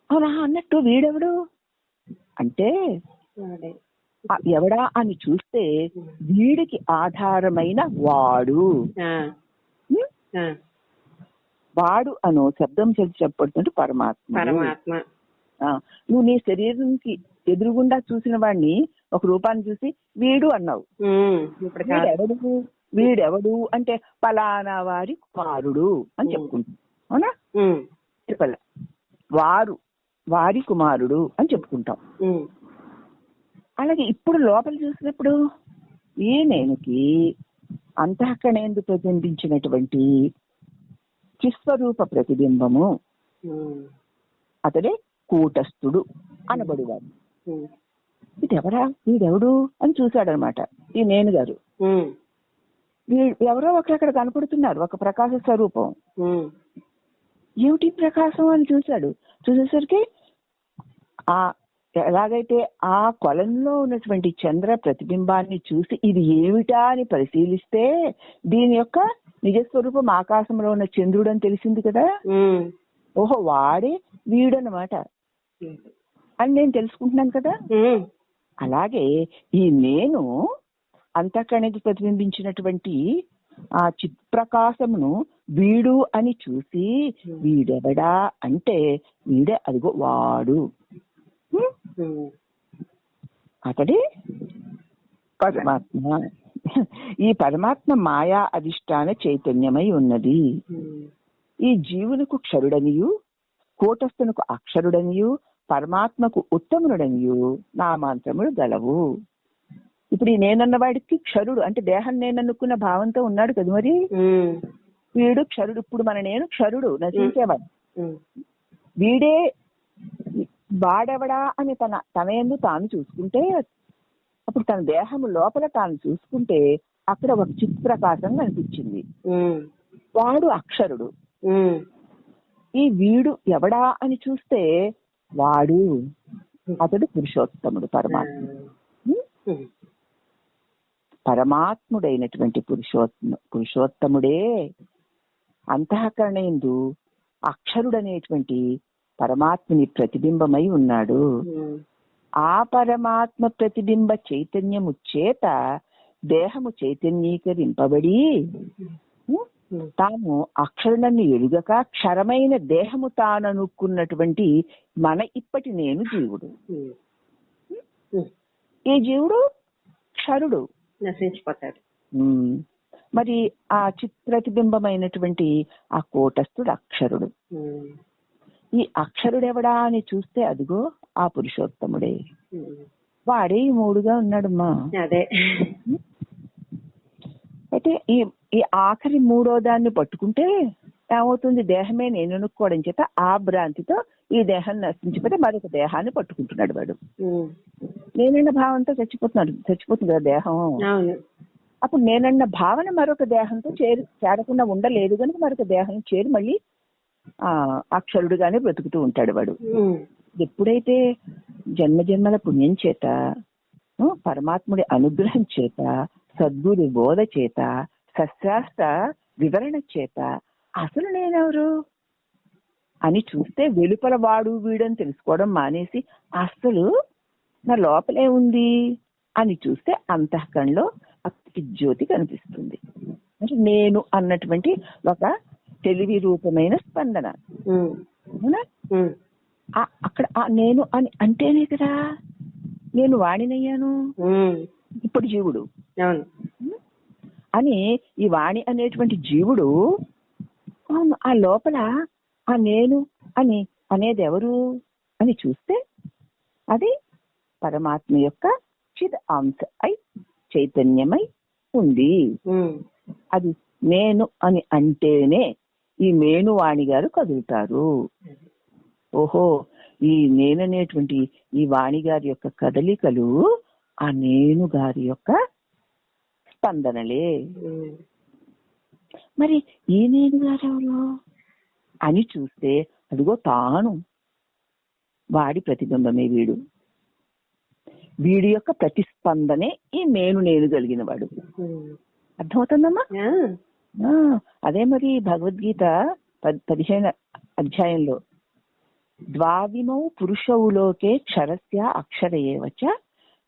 [SPEAKER 1] అవునా అన్నట్టు వీడెవడు అంటే ఎవడా అని చూస్తే వీడికి ఆధారమైన వాడు. వాడు అను శబ్దం చేసి చెప్పబడుతుంటే పరమాత్మ. నువ్వు నీ శరీరానికి ఎదురుగుండా చూసిన వాడిని ఒక రూపాన్ని చూసి వీడు అన్నావు. వీడెవడు అంటే పలానా వారి కుమారుడు అని చెప్పుకుంటాం. అవునా? వారి కుమారుడు అని చెప్పుకుంటాం. అలాగే ఇప్పుడు లోపల చూసినప్పుడు ఈ నేనుకి అంతఃకరణ యందు ప్రతిబింబించినటువంటి చిస్వరూప ప్రతిబింబము అతడే కూటస్థుడు అనబడివాడు. ఇదెవరా? వీడెవడు అని చూశాడనమాట ఈ నేను గారు. ఎవరో ఒకరక్కడ కనపడుతున్నారు, ఒక ప్రకాశ స్వరూపం. ఏమిటి ప్రకాశం అని చూశాడు. చూసేసరికి ఎలాగైతే ఆ కొలంలో ఉన్నటువంటి చంద్ర ప్రతిబింబాన్ని చూసి ఇది ఏమిటా అని పరిశీలిస్తే దీని యొక్క నిజస్వరూపం ఆకాశంలో ఉన్న చంద్రుడు అని తెలిసింది కదా. ఓహో వాడే వీడనమాట అని నేను తెలుసుకుంటున్నాను కదా. అలాగే ఈ నేను అంతఃకరణకి ప్రతిబింబించినటువంటి ఆ చిత్ప్రకాశమును వీడు అని చూసి వీడెవడా అంటే వీడే అదిగో వాడు. అతడే పరమాత్మ. ఈ పరమాత్మ మాయా అధిష్టాన చైతన్యమై ఉన్నది. ఈ జీవులకు క్షరుడనియు, కూటస్థునకు అక్షరుడనియు, పరమాత్మకు ఉత్తముడనియు నామాంతములు గలవు. ఇప్పుడు ఈ నేనన్న వాడికి క్షరుడు అంటే దేహం నేననుకున్న భావంతో ఉన్నాడు కదా. మరి వీడు క్షరుడు. ఇప్పుడు మన నేను క్షరుడు, నశించేవాడు. వీడే వాడెవడా అని తన యందు తాను చూసుకుంటే, అప్పుడు తన దేహము లోపల తాను చూసుకుంటే అక్కడ ఒక చిత్ప్రకాశం కనిపించింది. వాడు అక్షరుడు. ఈ వీడు ఎవడా అని చూస్తే వాడు అతడు పురుషోత్తముడు, పరమాత్మ. పరమాత్ముడైనటువంటి పురుషోత్తముడే అంతఃకరణయందు అక్షరుడనేటువంటి పరమాత్మని ప్రతిబింబమై ఉన్నాడు. ఆ పరమాత్మ ప్రతిబింబ చైతన్యము చేత దేహము చైతన్యీకరింపబడి తాను అక్షరులను ఎరుగక క్షరమైన దేహము తాననుకున్నటువంటి మన ఇప్పటి నేను జీవుడు. ఈ జీవుడు క్షరుడు,
[SPEAKER 2] నశించిపోతాడు.
[SPEAKER 1] మరి ఆ ప్రతిబింబమైనటువంటి ఆ కూటస్థుడు అక్షరుడు. ఈ అక్షరుడెవడా అని చూస్తే అదిగో ఆ పురుషోత్తముడే. వాడే ఈ మూడుగా ఉన్నాడమ్మా.
[SPEAKER 2] అదే
[SPEAKER 1] అయితే ఈ ఆఖరి మూడో దాన్ని పట్టుకుంటే ఏమవుతుంది? దేహమే నేను అనుకోవడం చేత ఆ భ్రాంతితో ఈ దేహాన్ని నశించిపోతే మరొక దేహాన్ని పట్టుకుంటున్నాడు వాడు. నేనన్న భావంతో చచ్చిపోతుంది కదా దేహం. అప్పుడు నేనన్న భావన మరొక దేహంతో చేరకుండా ఉండలేదు కనుక మరొక దేహం చేరి మళ్ళీ అక్షరుడుగానే బ్రతుకుతూ ఉంటాడు వాడు. ఎప్పుడైతే జన్మజన్మల పుణ్యం చేత, పరమాత్ముడి అనుగ్రహం చేత, సద్గురు బోధ చేత, సశాస్త్ర వివరణ చేత అసలు నేనెవరు అని చూస్తే వెలుపల వాడు వీడని తెలుసుకోవడం మానేసి అసలు నా లోపలే ఉంది అని చూస్తే అంతఃకరణలో అక్కడికి జ్యోతి కనిపిస్తుంది. అంటే నేను అన్నటువంటి ఒక తెలివి రూపమైన స్పందన. అక్కడ నేను అని అంటేనే కదా నేను వాణినయ్యాను. ఇప్పుడు జీవుడు అని ఈ వాణి అనేటువంటి జీవుడు ఆ లోపల ఆ నేను అని అనేది ఎవరు అని చూస్తే అది పరమాత్మ యొక్క చిద్ అంశ అయి చైతన్యమై ఉంది. అది నేను అని అంటేనే ఈ మేనువాణి గారు కదులుతారు. ఓహో, ఈ నేననేటువంటి ఈ వాణి గారి యొక్క కదలికలు ఆ నేను గారి యొక్క స్పందనలే. మరి ఈ నేను గారెవరు అని చూస్తే అదిగో తాను, వాడి ప్రతిబింబమే వీడు. వీడి యొక్క ప్రతిస్పందనే ఈ నేను కలిగిన వాడు. అర్థమవుతుందమ్మా? అదే మరి భగవద్గీత 15వ అధ్యాయంలో ద్వావిమౌ పురుషౌ లోకే క్షరస్య అక్షర ఏవచ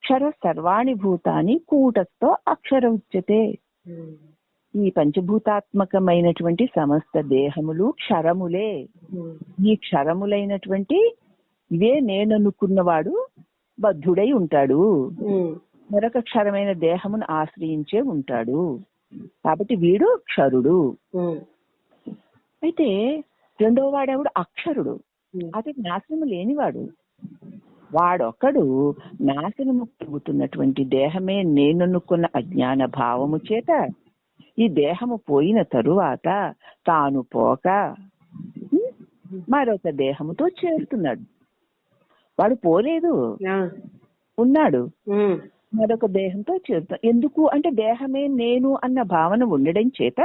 [SPEAKER 1] క్షర సర్వాణి భూతాని కూటస్థో అక్షర ఉచ్యతే. ఈ పంచభూతాత్మకమైనటువంటి సమస్త దేహములు క్షరములే. ఈ క్షరములైనటువంటి ఇవే నేననుకున్నవాడు బద్ధుడై ఉంటాడు, మరొక క్షరమైన దేహమును ఆశ్రయించే ఉంటాడు. కాబట్టి వీడు క్షరుడు. అయితే రెండో వాడెవడు? అక్షరుడు. అతడు నాశనము లేనివాడు. వాడొక్కడు నాశనము పొందుతున్నటువంటి దేహమే నేననుకున్న అజ్ఞాన భావము చేత ఈ దేహము పోయిన తరువాత తాను పోక మరొక దేహముతో చేరుతున్నాడు. వాడు పోలేదు, ఉన్నాడు, మరొక దేహంతో చేరుతాడు. ఎందుకు అంటే దేహమే నేను అన్న భావన ఉండడం చేత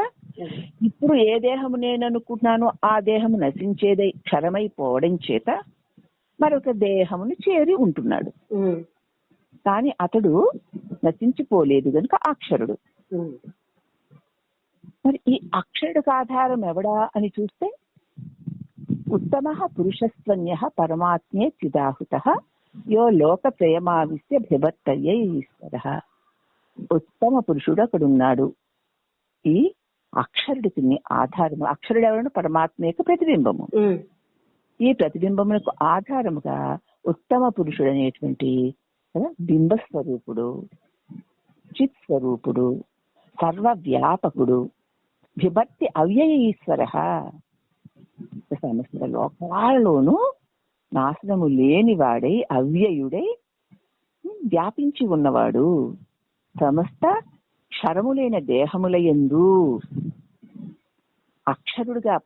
[SPEAKER 1] ఇప్పుడు ఏ దేహము నేను అనుకుంటున్నానో ఆ దేహము నశించేదై క్షరమైపోవడం చేత మరొక దేహమును చేరి ఉంటున్నాడు. కానీ అతడు నశించిపోలేదు గనుక అక్షరుడు. మరి ఈ అక్షరుడికి ఆధారం ఎవడా అని చూస్తే ఉత్తమ పురుషస్త్వన్య పరమాత్మే చిదాహుత యో లోక ప్రేమావిశ్య బిభత్తయ్య ఈశ్వర. ఉత్తమ పురుషుడు అక్కడ ఉన్నాడు. ఈ అక్షరుడికి ఆధారము. అక్షరుడు ఎవరు? పరమాత్మ యొక్క ప్రతిబింబము. ఈ ప్రతిబింబములకు ఆధారముగా ఉత్తమ పురుషుడు అనేటువంటి కదా, బింబస్వరూపుడు, చిత్ స్వరూపుడు, సర్వవ్యాపకుడు, విభక్తి అవ్యయ ఈశ్వర, సమస్త లోకాలలోనూ నాశనము లేనివాడై అవ్యయుడై వ్యాపించి ఉన్నవాడు, సమస్త క్షరములైన దేహములయందు అక్షరుడుగా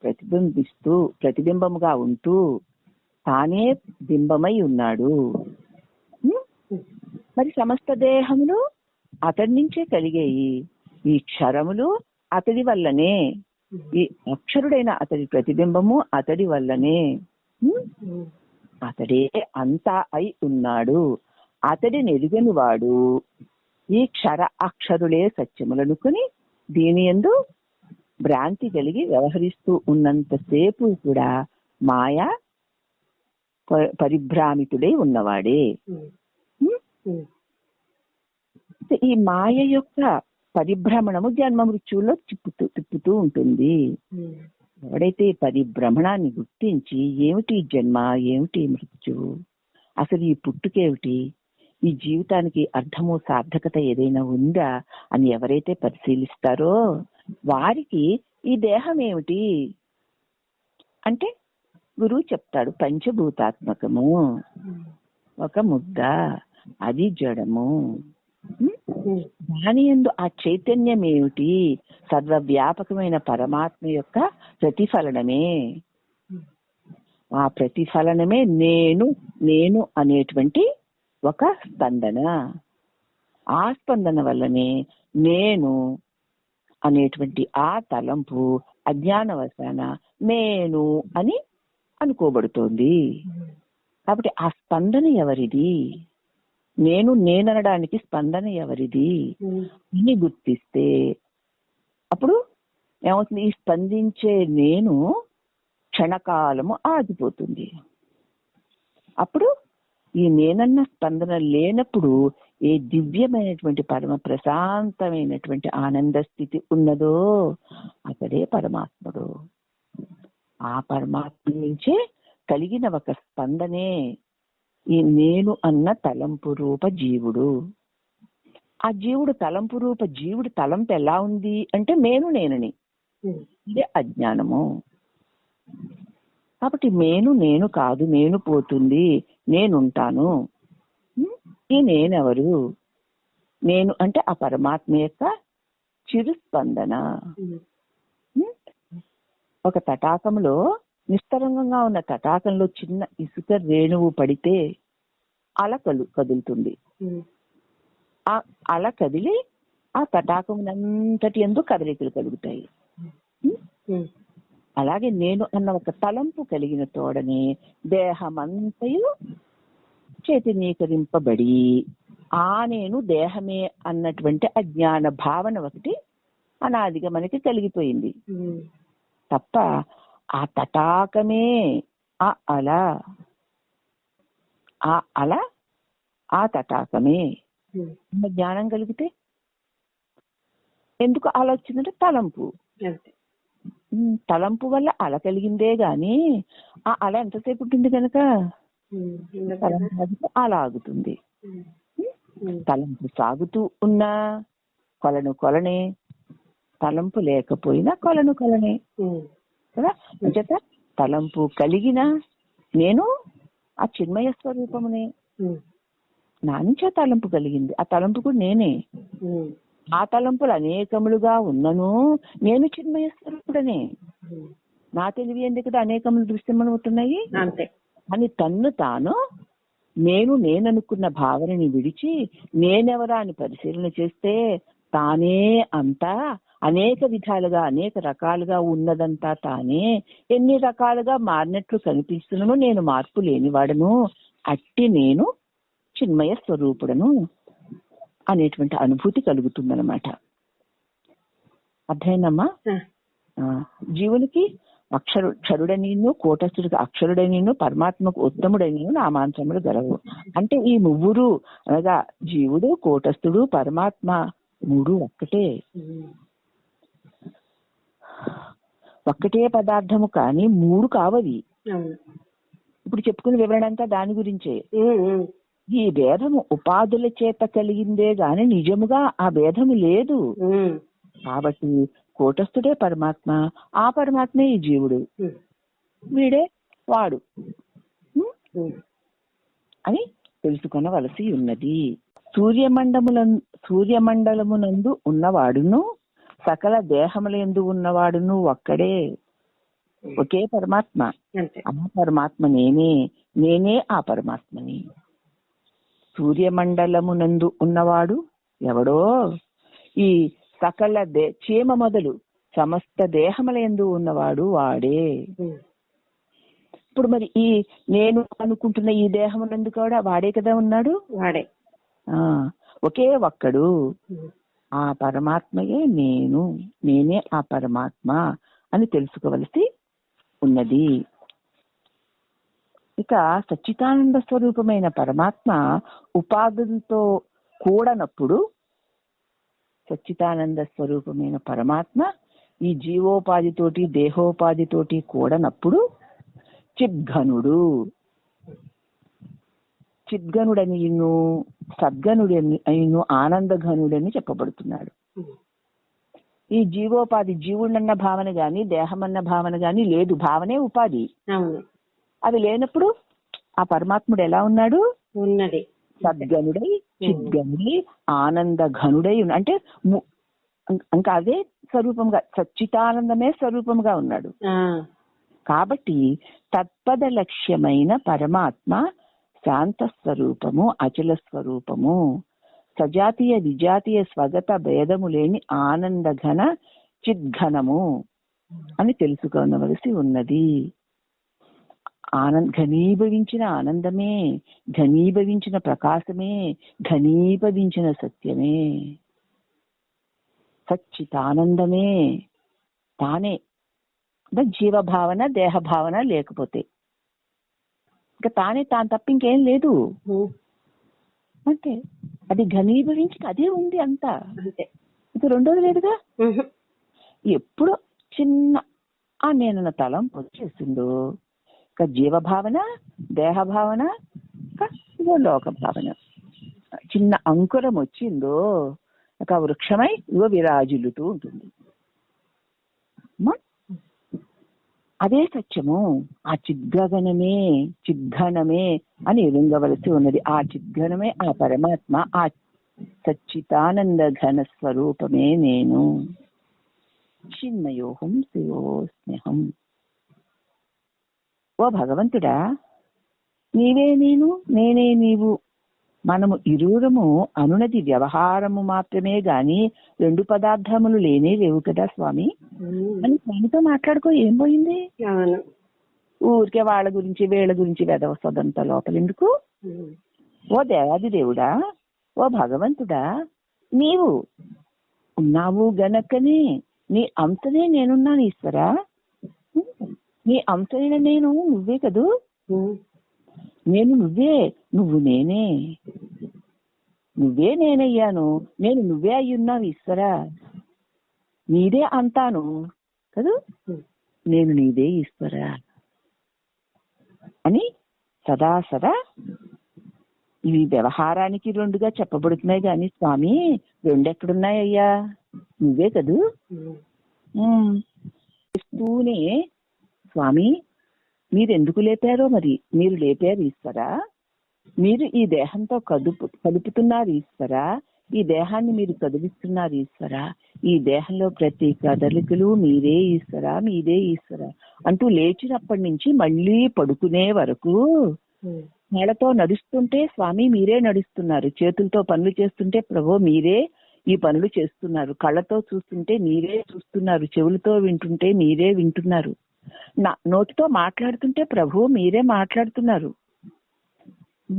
[SPEAKER 1] ప్రతిబింబముగా ఉంటూ తానే బింబమై ఉన్నాడు. మరి సమస్త దేహములు అతడి నుంచే కలిగాయి. ఈ క్షరములు అతడి వల్లనే, ఈ అక్షరుడైన అతడి ప్రతిబింబము అతడి వల్లనే. అతడే అంతా అయి ఉన్నాడు. అతడి నెరుగని వాడు ఈ క్షర అక్షరులే సత్యములనుకుని దీని యందు భ్రాంతి కలిగి వ్యవహరిస్తూ ఉన్నంతసేపు కూడా మాయా పరిభ్రామితుడై ఉన్నవాడే. ఈ మాయ యొక్క పరిభ్రమణము జన్మ మృత్యువులో తిప్పుతూ ఉంటుంది. ఎవడైతే పరిభ్రమణాన్ని గుర్తించి ఏమిటి జన్మ, ఏమిటి మృత్యువు, అసలు ఈ పుట్టుకేమిటి, ఈ జీవితానికి అర్థము సార్థకత ఏదైనా ఉందా అని ఎవరైతే పరిశీలిస్తారో వారికి ఈ దేహం ఏమిటి అంటే గురువు చెప్తాడు, పంచభూతాత్మకము, ఒక ముద్ద, అది జడము. దాని యందు ఆ చైతన్యం ఏమిటి, సర్వవ్యాపకమైన పరమాత్మ యొక్క ప్రతిఫలనమే. ఆ ప్రతిఫలనమే నేను నేను అనేటువంటి ఒక స్పందన. ఆ స్పందన వల్లనే నేను అనేటువంటి ఆ తలంపు అజ్ఞానవశాన నేను అని అనుకోబడుతోంది. కాబట్టి ఆ స్పందన ఎవరిది, నేను నేననడానికి స్పందన ఎవరిది అని గుర్తిస్తే అప్పుడు ఏమవుతుంది, ఈ స్పందించే నేను క్షణకాలము ఆగిపోతుంది. అప్పుడు ఈ నేనన్న స్పందన లేనప్పుడు ఏ దివ్యమైనటువంటి పరమ ప్రశాంతమైనటువంటి ఆనంద స్థితి ఉన్నదో అతడే పరమాత్ముడు. ఆ పరమాత్మ నుంచే కలిగిన ఒక స్పందనే ఈ నేను అన్న తలంపు రూప జీవుడు. ఆ జీవుడు తలంపు రూప జీవుడు తలంపు ఎలా ఉంది అంటే నేను నేనని, ఇదే అజ్ఞానము. కాబట్టి నేను కాదు, నేను పోతుంది, నేనుంటాను. ఈ నేనెవరు, నేను అంటే ఆ పరమాత్మ యొక్క చిరుస్పందన. ఒక తటాకంలో నిస్తరంగా ఉన్న తటాకంలో చిన్న ఇసుక రేణువు పడితే అల కదులుతుంది. ఆ అల కదిలి ఆ తటాకమునంతటి యందు కదలికలు కలుగుతాయి. అలాగే నేను అన్న ఒక తలంపు కలిగిన తోడనే దేహమంతయు చైతన్యీకరింపబడి ఆ నేను దేహమే అన్నటువంటి అజ్ఞాన భావన ఒకటి అనాదిగా మనకి కలిగిపోయింది తప్ప ఆ తటాకమే ఆ అల, ఆ అల ఆ తటాకమే జ్ఞానం కలిగితే ఎందుకు అల వచ్చిందంటే తలంపు. తలంపు వల్ల అల కలిగిందే గాని ఆ అల ఎంతసేపు ఉంటుంది కనుక అలా ఆగుతుంది. తలంపు సాగుతూ ఉన్నా కొలనే, తలంపు లేకపోయినా కొలనే కదా. అంచేత తలంపు కలిగిన నేను ఆ చిన్మయ స్వరూపమునే, నా నుంచే తలంపు కలిగింది, ఆ తలంపు కూడా నేనే. ఆ తలంపులు అనేకములుగా ఉన్నను నేను చిన్మయ స్వరూపుడనే. నా తెలివి ఎందుకు అనేకములు దృశ్యమవుతున్నాయి
[SPEAKER 2] అంతే
[SPEAKER 1] అని తన్ను తాను నేననుకున్న భావనని విడిచి నేనెవరా అని పరిశీలన చేస్తే తానే అంతా అనేక విధాలుగా అనేక రకాలుగా ఉన్నదంతా తానే ఎన్ని రకాలుగా మారినట్లు కనిపిస్తున్నాను. నేను మార్పు లేనివాడను, అట్టి నేను చిన్మయ స్వరూపుడను అనేటువంటి అనుభూతి కలుగుతుందన్నమాట. అర్థమైందమ్మా? జీవునికి క్షరుడనిను కూటస్థుడికి అక్షరుడనిను పరమాత్మకు ఉత్తముడనిను నామాంతరములు గలవు. అంటే ఈ ముగ్గురు అనగా జీవుడు, కూటస్థుడు, పరమాత్మ మూడు ఒక్కటే పదార్థము కానీ మూడు కావవి. ఇప్పుడు చెప్పుకునే వివరణ అంతా దాని గురించే. ఈ భేదము ఉపాధుల చేత కలిగిందే గాని నిజముగా ఆ భేదము లేదు. కాబట్టి కూటస్థుడే పరమాత్మ, ఆ పరమాత్మే ఈ జీవుడు, వీడే వాడు అని తెలుసుకొనవలసి ఉన్నది. సూర్యమండలమునందు ఉన్నవాడును సకల దేహములందు ఉన్నవాడును ఒక్కడే, ఒకే పరమాత్మ. ఆ పరమాత్మ నేనే, నేనే ఆ పరమాత్మని. సూర్యమండలమునందు ఉన్నవాడు ఎవడో, ఈ సకల చీమ మొదలు సమస్త దేహములందు ఉన్నవాడు వాడే. ఇప్పుడు మరి ఈ నేను అనుకుంటున్న ఈ దేహమునందు కూడా వాడే కదా ఉన్నాడు, వాడే. ఒకే ఒక్కడు, ఆ పరమాత్మయే నేను, నేనే ఆ పరమాత్మ అని తెలుసుకోవలసి ఉన్నది. ఇక సచ్చిదానంద స్వరూపమైన పరమాత్మ ఉపాధులతో కూడనప్పుడు, సచ్చిదానంద స్వరూపమైన పరమాత్మ ఈ జీవోపాధితోటి దేహోపాధితోటి కూడనప్పుడు చిద్ఘనుడు, చిద్ఘనుడనియును సద్గనుడని అయిను ఆనందఘనుడని చెప్పబడుతున్నాడు. ఈ జీవోపాధి, జీవుడన్న భావన గాని దేహమన్న భావన గాని లేదు, భావనే ఉపాధి. అది లేనప్పుడు ఆ పరమాత్ముడు ఎలా ఉన్నాడు? ఉన్నది సద్గనుడై చిద్గనుడై ఆనంద ఘనుడై అంటే ఇంకా అదే స్వరూపంగా, సచ్చితానందమే స్వరూపంగా ఉన్నాడు. కాబట్టి తత్పద లక్ష్యమైన పరమాత్మ శాంత స్వరూపము, అచల స్వరూపము, సజాతీయ విజాతీయ స్వగత భేదము లేని ఆనంద ఘన చిద్ఘనము అని తెలుసుకోవలసి ఉన్నది. ఘనీభవించిన ఆనందమే, ఘనీభవించిన ప్రకాశమే, ఘనీభవించిన సత్యమే, సచ్చితానందమే తానే. జీవభావన దేహభావన లేకపోతే ఇంకా తానే తాను తప్ప ఇంకేం లేదు. అంటే అది ఘనీభవించి అదే ఉంది అంతా, ఇది రెండోది లేదుగా. ఎప్పుడు చిన్న ఆ నేనన్న తలం వచ్చేసిందో ఇక జీవభావన దేహభావన ఇక లోక భావన చిన్న అంకురం వచ్చిందో ఇక వృక్షమై ఇగో విరాజులుతూ ఉంటుంది. అదే సత్యము, ఆ చిద్గగనమే చిద్ఘనమే అని ఎరుంగవలసి ఉన్నది. ఆ చిద్ఘనమే ఆ పరమాత్మ, ఆ సచ్చితానంద ఘన స్వరూపమే నేను. చిన్మయోహం శివోస్మ్యహం. ఓ భగవంతుడా, నీవే నేను, నేనే నీవు, మనము ఇరువురము అనునది వ్యవహారము మాత్రమే గాని రెండు పదార్థములు లేనే లేవు కదా స్వామి అని స్వామితో మాట్లాడుకో. ఏం పోయింది? ఊరికే వాళ్ళ గురించి వీళ్ళ గురించి వెదవసదంతా లోపల ఎందుకు? ఓ దేవాది దేవుడా, ఓ భగవంతుడా, నీవు ఉన్నావు గనకనే నీ అంశనే నేనున్నాను ఈశ్వరా. నీ అంశనైన నేను నువ్వే కదూ. నేను నువ్వే, నువ్వు నేనే, నువ్వే నేనయ్యాను, నేను నువ్వే అయ్యున్నావు ఈశ్వరా. నీదే అంతాను కదూ, నేను నీదే ఈశ్వరా అని సదా సదా ఇవి వ్యవహారానికి రెండుగా చెప్పబడుతున్నాయి కానీ స్వామి రెండెక్కడున్నాయ్యా, నువ్వే కదూ. ఇస్తూనే స్వామి మీరెందుకు లేపారో మరి, మీరు లేపారు ఈశ్వరా, మీరు ఈ దేహంతో కలుపుతున్నారు ఈశ్వరా, ఈ దేహాన్ని మీరు కదిలిస్తున్నారు ఈశ్వరా, ఈ దేహంలో ప్రతి కదలికలు మీరే ఈశ్వరా, మీరే ఈశ్వరా అంటూ లేచినప్పటి నుంచి మళ్ళీ పడుకునే వరకు నేలతో నడుస్తుంటే స్వామి మీరే నడుస్తున్నారు, చేతులతో పనులు చేస్తుంటే ప్రభు మీరే ఈ పనులు చేస్తున్నారు, కళ్ళతో చూస్తుంటే మీరే చూస్తున్నారు, చెవులతో వింటుంటే మీరే వింటున్నారు, నోటితో మాట్లాడుతుంటే ప్రభు మీరే మాట్లాడుతున్నారు,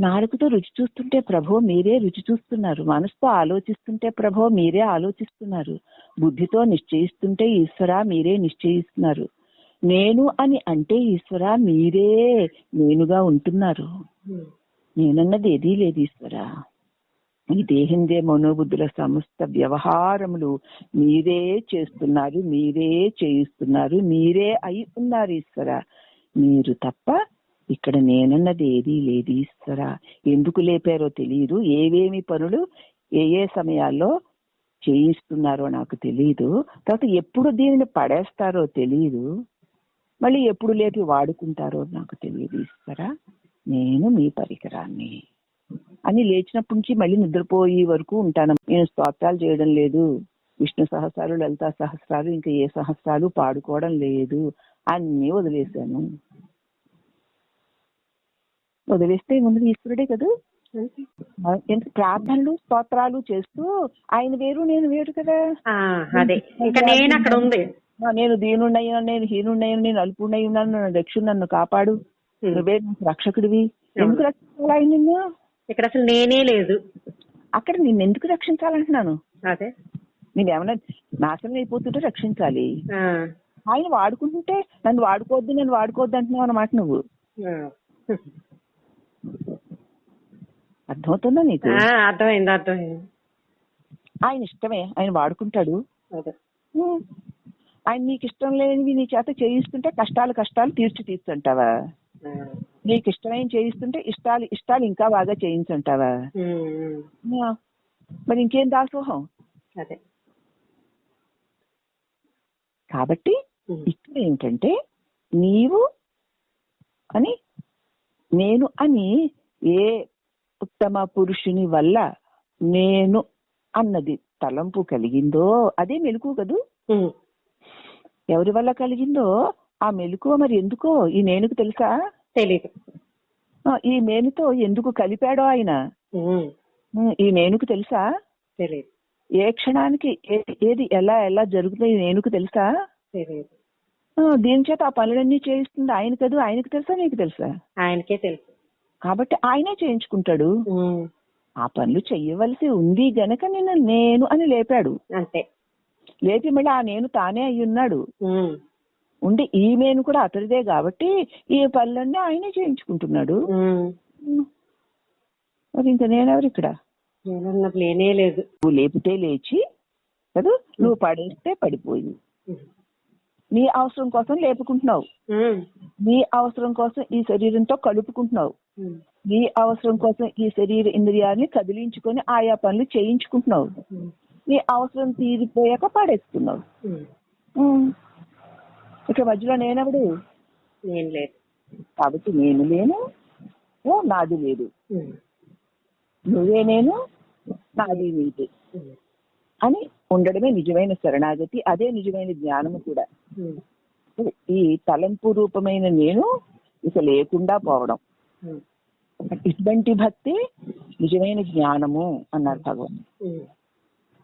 [SPEAKER 1] నాలుకతో రుచి చూస్తుంటే ప్రభు మీరే రుచి చూస్తున్నారు, మనసుతో ఆలోచిస్తుంటే ప్రభు మీరే ఆలోచిస్తున్నారు, బుద్ధితో నిశ్చయిస్తుంటే ఈశ్వరా మీరే నిశ్చయిస్తున్నారు, నేను అని అంటే ఈశ్వరా మీరే నేనుగా ఉంటున్నారు. నేనన్నది ఏదీ లేదు ఈశ్వరా. ఈ దేహిందే మనోబుద్ధుల సమస్త వ్యవహారములు మీరే చేస్తున్నారు, మీరే చేయిస్తున్నారు, మీరే అయి ఉన్నారు ఈశ్వర. మీరు తప్ప ఇక్కడ నేనన్నది ఏదీ లేదు ఈశ్వరా. ఎందుకు లేపారో తెలియదు, ఏవేమి పనులు ఏ ఏ సమయాల్లో చేయిస్తున్నారో నాకు తెలియదు, తర్వాత ఎప్పుడు దీనిని పడేస్తారో తెలియదు, మళ్ళీ ఎప్పుడు లేపి వాడుకుంటారో నాకు తెలియదు ఈశ్వరా. నేను మీ పరికరాన్ని అని లేచినప్పటి నుంచి మళ్ళీ నిద్రపోయే వరకు ఉంటాను. నేను స్తోత్రాలు చేయడం లేదు, విష్ణు సహస్రాలు, లలితా సహస్రాలు, ఇంకా ఏ సహస్రాలు పాడుకోవడం లేదు, అన్నీ వదిలేశాను. వదిలేస్తే ముందు ఈశ్వరుడే కదా. ఎంత ప్రార్థనలు స్తోత్రాలు చేస్తూ ఆయన వేరు నేను వేరు కదా.
[SPEAKER 2] అదే ఇంకా నేను అక్కడ ఉంది.
[SPEAKER 1] నేను దీనున్నయ్యను, నేను హీనున్నయ్యను, నేను అల్పున్నై ఉన్నాను, నన్ను రక్షు, నన్ను కాపాడు, నువ్వే రక్షకుడివి. ఎందుకు రక్షించాలి ఆయన నిన్ను?
[SPEAKER 2] ఇక్కడ అసలు నేనే లేదు.
[SPEAKER 1] అక్కడ నిన్ను ఎందుకు రక్షించాలంటున్నాను?
[SPEAKER 2] అదే
[SPEAKER 1] నేనేమన్నా నాశనం అయిపోతుంటే రక్షించాలి. ఆయన వాడుకుంటుంటే నన్ను వాడుకోవద్దు అంటున్నావు అన్నమాట నువ్వు. అర్థమవుతుందా నీకు?
[SPEAKER 2] అర్థమైంది.
[SPEAKER 1] ఆయన ఇష్టమే, ఆయన వాడుకుంటాడు. ఆయన నీకు ఇష్టం లేనివి నీ చేత చేయిస్తుంటే కష్టాలు తీర్చుంటావా? నీకు ఇష్టమైన చేయిస్తుంటే ఇష్టాలు ఇంకా బాగా చేయించుంటావా? మరి ఇంకేం దాసోహం? కాబట్టి ఇక్కడ ఏంటంటే నీవు అని నేను అని ఏ ఉత్తమ పురుషుని వల్ల నేను అన్నది తలంపు కలిగిందో అదే మెలకువ కదూ. ఎవరి వల్ల కలిగిందో ఆ మెలకువ మరి ఎందుకో ఈ నేనుకు తెలుసా?
[SPEAKER 2] తెలీదు.
[SPEAKER 1] ఈ నేనుతో ఎందుకు కలిపాడో ఆయన ఈ నేనుకు తెలుసా?
[SPEAKER 2] తెలీదు.
[SPEAKER 1] ఏ క్షణానికి ఏది ఎలా జరుగుతుందో ఈ నేనుకు తెలుసా?
[SPEAKER 2] తెలీదు.
[SPEAKER 1] దీని చేత ఆ పనులన్నీ చేయిస్తుంది ఆయన కదూ. ఆయనకు తెలుసా నీకు తెలుసా?
[SPEAKER 2] ఆయనకే తెలుసు.
[SPEAKER 1] కాబట్టి ఆయనే చేయించుకుంటాడు. ఆ పనులు చెయ్యవలసి ఉంది గనక నేను అని లేపాడు.
[SPEAKER 2] అంతే.
[SPEAKER 1] లేపి మళ్ళీ ఆ నేను తానే అయి ఉన్నాడు. ఉండి ఈ నేను కూడా అతడిదే కాబట్టి ఈ పనులన్నీ ఆయనే చేయించుకుంటున్నాడు. మరి ఇంకా నేనెవరు ఇక్కడ?
[SPEAKER 2] లేనే లేదు.
[SPEAKER 1] నువ్వు లేపితే లేచి కదా, నువ్వు పడేస్తే పడిపోయి నీ అవసరం కోసం లేపుకుంటున్నావు, నీ అవసరం కోసం ఈ శరీరంతో కలుపుకుంటున్నావు, నీ అవసరం కోసం ఈ శరీర ఇంద్రియాన్ని కదిలించుకొని ఆయా పనులు చేయించుకుంటున్నావు, నీ అవసరం తీరిపోయాక పడేస్తున్నావు. ఇక మధ్యలో నేనెవడు?
[SPEAKER 2] నేను లేదు.
[SPEAKER 1] కాబట్టి నేను లేను, నాది లేదు. నువ్వే నేను, నాది నీది అని ఉండడమే నిజమైన శరణాగతి. అదే నిజమైన జ్ఞానము కూడా. ఈ తలంపు రూపమైన నేను ఇక లేకుండా పోవడం, ఇటువంటి భక్తి నిజమైన జ్ఞానము అన్నారు భగవాన్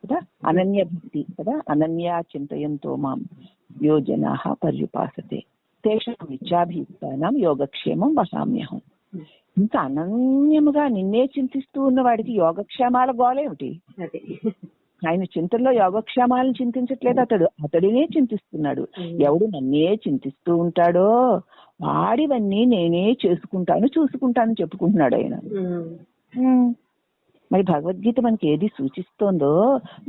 [SPEAKER 1] కదా. అనన్య భక్తి కదా. అనన్యా చింతయంతో మాం యో జనాః పర్యుపాసతే తేషాం ఇచ్ఛాభీష్టానాం యోగక్షేమం వహామ్యహం. ఇంకా అనన్యముగా నిన్నే చింతిస్తూ ఉన్న వాడికి యోగక్షేమాల గోలేమిటి? ఆయన చింతనలో యోగక్షేమాలను చింతించట్లేదు, అతడినే చింతిస్తున్నాడు. ఎవడు నన్నే చింతిస్తూ ఉంటాడో వాడివన్నీ నేనే చూసుకుంటాను చెప్పుకుంటున్నాడు ఆయన. మరి భగవద్గీత మనకి ఏది సూచిస్తోందో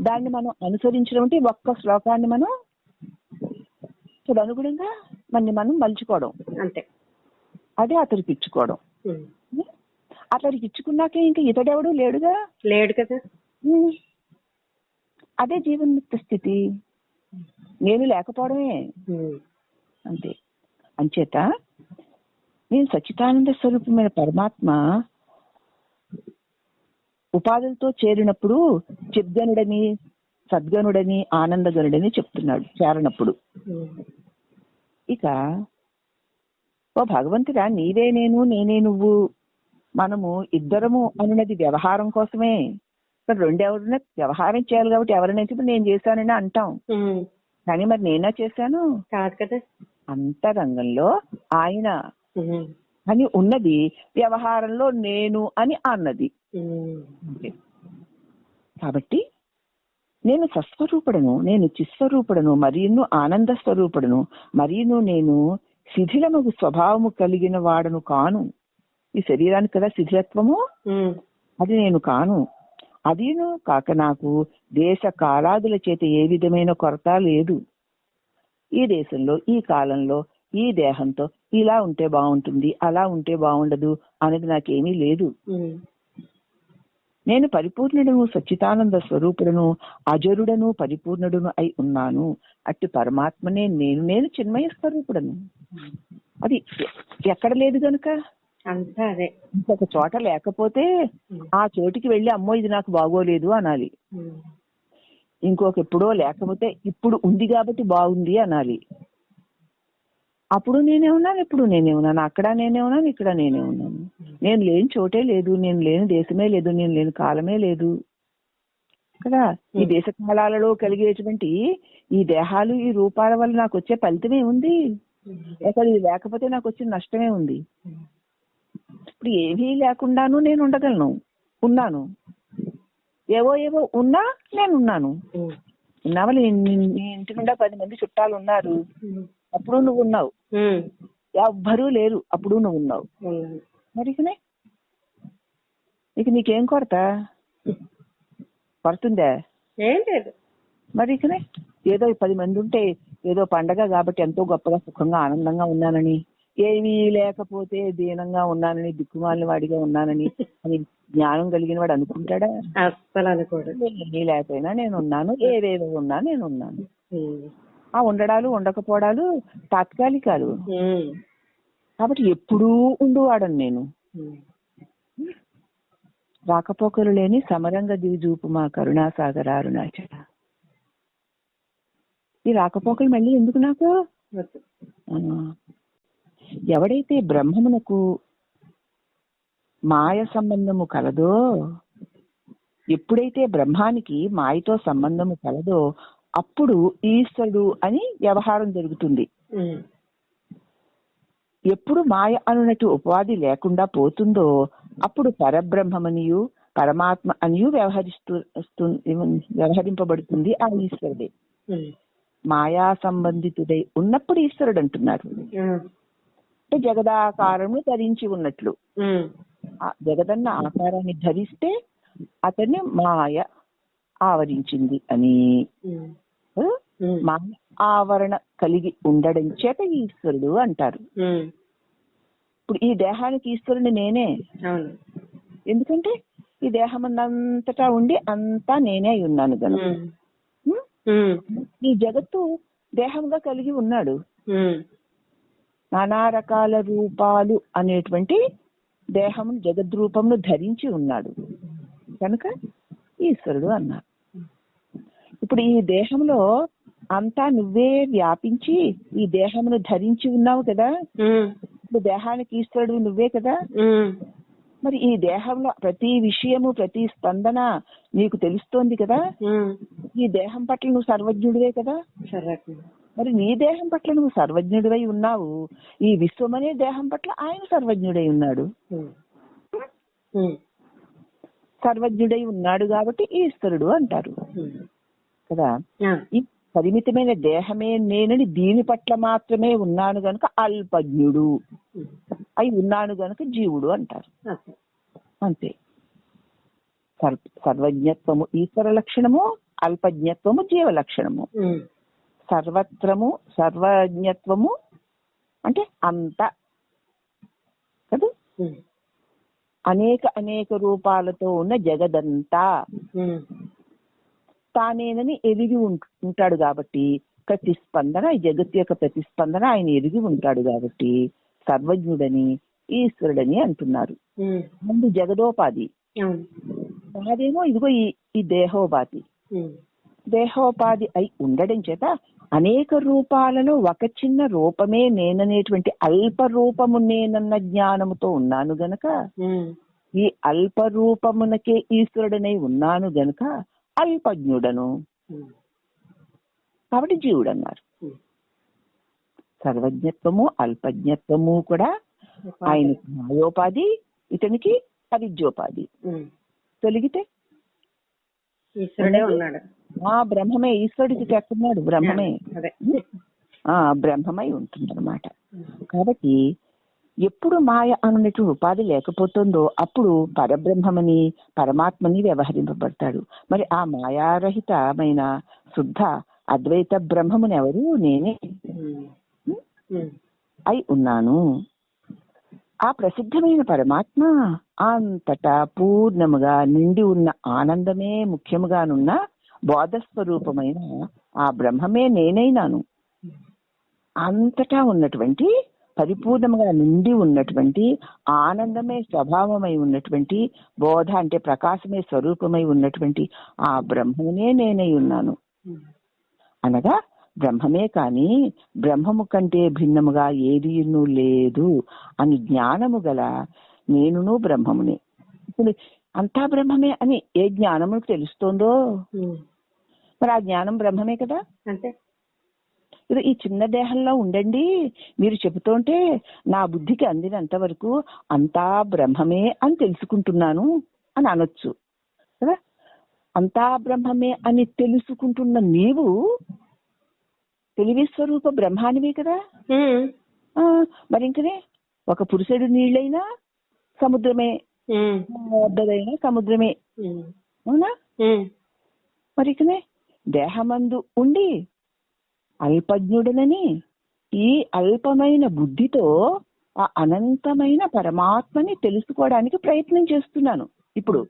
[SPEAKER 1] దాన్ని మనం అనుసరించడం అంటే ఒక్క శ్లోకాన్ని మనం అనుగుణంగా మనం మలుచుకోవడం అంతే. అదే అతడికి ఇచ్చుకోవడం. అతడికి ఇచ్చుకున్నాకే ఇంకా ఇతడెవడు లేడు కదా. అదే జీవన్ముక్త స్థితి. నేను లేకపోవడమే అంతే. అంచేత నేను సచ్చిదానంద స్వరూపమైన పరమాత్మ ఉపాధులతో చేరినప్పుడు చిద్గనుడని, సద్గనుడని, ఆనందగనుడని చెప్తున్నాడు చేరినప్పుడు. ఇక ఓ భగవంతుడా, నీవే నేను, నేనే నువ్వు, మనము ఇద్దరము అనున్నది వ్యవహారం కోసమే. ఇక్కడ రెండెవరైనా వ్యవహారం చేయాలి కాబట్టి ఎవరైనా నేను చేశానని అంటాం, కానీ మరి నేనా చేశాను కాదు కదా. అంతరంగంలో ఆయన అని ఉన్నది, వ్యవహారంలో నేను అని అన్నది. కాబట్టి నేను సస్వరూపుడను, నేను చిస్వరూపుడను, మరియును ఆనంద స్వరూపుడను, మరియును నేను శిథిలమగు స్వభావము కలిగిన వాడను కాను. ఈ శరీరానికి కదా శిథిలత్వము, అది నేను కాను. అదిను కాక నాకు దేశ కాలాదుల చేత ఏ విధమైన కొరత లేదు. ఈ దేశంలో, ఈ కాలంలో, ఈ దేహంతో ఇలా ఉంటే బాగుంటుంది, అలా ఉంటే బాగుండదు అనేది నాకేమీ లేదు. నేను పరిపూర్ణుడను, సచ్చిదానంద స్వరూపుడను, అజరుడను, పరిపూర్ణుడును అయి ఉన్నాను. అట్టి పరమాత్మనే నేను చిన్మయ స్వరూపుడను. అది ఎక్కడ లేదు గనుక
[SPEAKER 2] అంతా అదే.
[SPEAKER 1] ఇంకొక చోట లేకపోతే ఆ చోటికి వెళ్ళి అమ్మో ఇది నాకు బాగోలేదు అనాలి. ఇంకొక ఎప్పుడో లేకపోతే ఇప్పుడు ఉంది కాబట్టి బాగుంది అనాలి. అప్పుడు నేనే ఉన్నాను, ఇప్పుడు నేనే ఉన్నాను, అక్కడ నేనే ఉన్నాను, ఇక్కడ నేనే ఉన్నాను. నేను లేని చోటే లేదు, నేను లేని దేశమే లేదు, నేను లేని కాలమే లేదు కదా. ఈ దేశ కాలాలలో కలిగేటువంటి ఈ దేహాలు, ఈ రూపాల వల్ల నాకు వచ్చే ఫలితమే ఉంది. అసలు ఇది లేకపోతే నాకు వచ్చిన నష్టమే ఉంది. ఇప్పుడు ఏమీ లేకుండాను నేను ఉండగలను, ఉన్నాను. ఏవో ఉన్నా నేను ఉన్నాను. ఉన్నావా? నీ ఇంటి నుండా 10 మంది చుట్టాలు ఉన్నారు, అప్పుడు నువ్వు ఉన్నావు. ఎవ్వరూ లేరు, అప్పుడు నువ్వు ఉన్నావు. మరి ఇక నీకేం కొరత? కొరతుందా?
[SPEAKER 2] ఏం లేదు.
[SPEAKER 1] మరి ఏదో 10 మంది ఉంటే ఏదో పండగ కాబట్టి ఎంతో గొప్పగా సుఖంగా ఆనందంగా ఉన్నానని, ఏమీ లేకపోతే దీనంగా ఉన్నానని, దిక్కుమాలిన వాడిగా ఉన్నానని అని జ్ఞానం కలిగిన వాడు అనుకుంటాడా?
[SPEAKER 2] అస్సలు అనుకోడు.
[SPEAKER 1] ఏమీ లేకపోయినా నేను ఉన్నాను, ఏదేదో ఉన్నా నేను ఉన్నాను. ఆ ఉండడాలు ఉండకపోవడాలు తాత్కాలికాలు. కాబట్టి ఎప్పుడూ ఉండువాడను నేను. రాకపోకలు లేని సమరంగ దివిజూపు మా కరుణాసాగర అరుణాచల. ఈ రాకపోకలు మళ్ళీ ఎందుకు నాకు? ఎవడైతే బ్రహ్మమునకు మాయ సంబంధము కలదో, ఎప్పుడైతే బ్రహ్మానికి మాయతో సంబంధము కలదో అప్పుడు ఈశ్వరుడు అని వ్యవహారం జరుగుతుంది. ఎప్పుడు మాయ అనునట్టు ఉపాధి లేకుండా పోతుందో అప్పుడు పరబ్రహ్మమనియు పరమాత్మ అనియు వ్యవహరింపబడుతుంది ఆ ఈశ్వరుడే. మాయా సంబంధితుడై ఉన్నప్పుడు ఈశ్వరుడు అంటున్నారు. అంటే జగదాకారము ధరించి ఉన్నట్లు. జగదన్న ఆకారాన్ని ధరిస్తే అతన్ని మాయ ఆవరించింది అని. మాయ ఆవరణ కలిగి ఉండడం చేత ఈశ్వరుడు అంటారు. ఇప్పుడు ఈ దేహానికి ఈశ్వరుని నేనే. ఎందుకంటే ఈ దేహం అంతటా ఉండి అంతా నేనే అయి ఉన్నాను కనుక. ఈ జగత్తు దేహంగా కలిగి ఉన్నాడు. నానా రకాల రూపాలు అనేటువంటి దేహం జగద్రూపమును ధరించి ఉన్నాడు కనుక ఈశ్వరుడు అన్నారు. ఇప్పుడు ఈ దేహంలో అంతా నువ్వే వ్యాపించి ఈ దేహమును ధరించి ఉన్నావు కదా. ఇప్పుడు దేహానికి ఈశ్వరుడు నువ్వే కదా. మరి ఈ దేహంలో ప్రతి విషయము, ప్రతి స్పందన నీకు తెలుస్తోంది కదా. ఈ దేహం పట్ల నువ్వు సర్వజ్ఞుడివే కదా. మరి నీ దేహం పట్ల నువ్వు సర్వజ్ఞుడివై ఉన్నావు. ఈ విశ్వం అనే దేహం పట్ల ఆయన సర్వజ్ఞుడై ఉన్నాడు. సర్వజ్ఞుడై ఉన్నాడు కాబట్టి ఈశ్వరుడు అంటారు కదా. ఈ పరిమితమైన దేహమే నేనని దీని పట్ల మాత్రమే ఉన్నాను గనుక అల్పజ్ఞుడు అయి ఉన్నాను గనుక జీవుడు అంటారు. అంతే. సర్వజ్ఞత్వము ఈశ్వర లక్షణము, అల్పజ్ఞత్వము జీవ లక్షణము. సర్వజ్ఞత్వము అంటే అంత కదా. అనేక రూపాలతో ఉన్న జగదంతా తానేనని ఎరిగి ఉంటాడు కాబట్టి ప్రతిస్పందన, ఈ జగత్తు యొక్క ప్రతిస్పందన ఆయన ఎరిగి ఉంటాడు కాబట్టి సర్వజ్ఞుడని ఈశ్వరుడని అంటున్నారు. ముందు జగదోపాధి, అదేమో ఇదిగో ఈ దేహోపాధి. దేహోపాధి అయి ఉండడం చేత అనేక రూపాలలో ఒక చిన్న రూపమే నేననేటువంటి అల్ప రూపము నేనన్న జ్ఞానముతో ఉన్నాను గనక, ఈ అల్ప రూపమునకే ఈశ్వరుడనై ఉన్నాను గనక అల్పజ్ఞుడను కాబట్టి జీవుడు అన్నారు. సర్వజ్ఞత్వము అల్పజ్ఞత్వము కూడా ఆయనకి మాయోపాధి, ఇతనికి అవిద్యోపాధి. తొలగితే
[SPEAKER 2] ఈశ్వరుడే ఉన్నాడు.
[SPEAKER 1] బ్రహ్మమే ఈశ్వరుడికి చెప్తున్నాడు. బ్రహ్మమే బ్రహ్మమై ఉంటుంది అన్నమాట. కాబట్టి ఎప్పుడు మాయ అనున్నట్టు ఉపాధి లేకపోతుందో అప్పుడు పరబ్రహ్మమని పరమాత్మని వ్యవహరింపబడతాడు. మరి ఆ మాయారహితమైన శుద్ధ అద్వైత బ్రహ్మమునెవరు? నేనే. అయి ఉన్నాను. ఆ ప్రసిద్ధమైన పరమాత్మ అంతటా పూర్ణముగా నిండి ఉన్న ఆనందమే ముఖ్యముగానున్న బోధస్వరూపమైన ఆ బ్రహ్మమే నేనైనాను. అంతటా ఉన్నటువంటి పరిపూర్ణంగా నిండి ఉన్నటువంటి ఆనందమే స్వభావమై ఉన్నటువంటి బోధ అంటే ప్రకాశమే స్వరూపమై ఉన్నటువంటి ఆ బ్రహ్మనే నేనై ఉన్నాను. అనగా బ్రహ్మమే కాని బ్రహ్మము కంటే భిన్నముగా ఏదీను లేదు అని జ్ఞానము గల నేనును బ్రహ్మమునే. ఇప్పుడు అంతా బ్రహ్మమే అని ఏ జ్ఞానముకు తెలుస్తోందో మరి ఆ జ్ఞానం బ్రహ్మమే కదా.
[SPEAKER 2] అంతే.
[SPEAKER 1] ఇది ఈ చిన్న దేహంలో ఉండండి మీరు చెబుతుంటే నా బుద్ధికి అందినంత వరకు అంతా బ్రహ్మమే అని తెలుసుకుంటున్నాను అని అనొచ్చు కదా. అంతా బ్రహ్మమే అని తెలుసుకుంటున్న నీవు తెలివి స్వరూప బ్రహ్మానివే కదా. మరి ఇంకనే ఒక పురుషుడు నీళ్ళైనా సముద్రమే, వద్దదైనా సముద్రమే, అవునా. మరి ఇంకనే దేహమందు ఉండి అల్పజ్ఞుడనని ఈ అల్పమైన బుద్ధితో ఆ అనంతమైన పరమాత్మని తెలుసుకోవడానికి ప్రయత్నం చేస్తున్నాను. ఇప్పుడు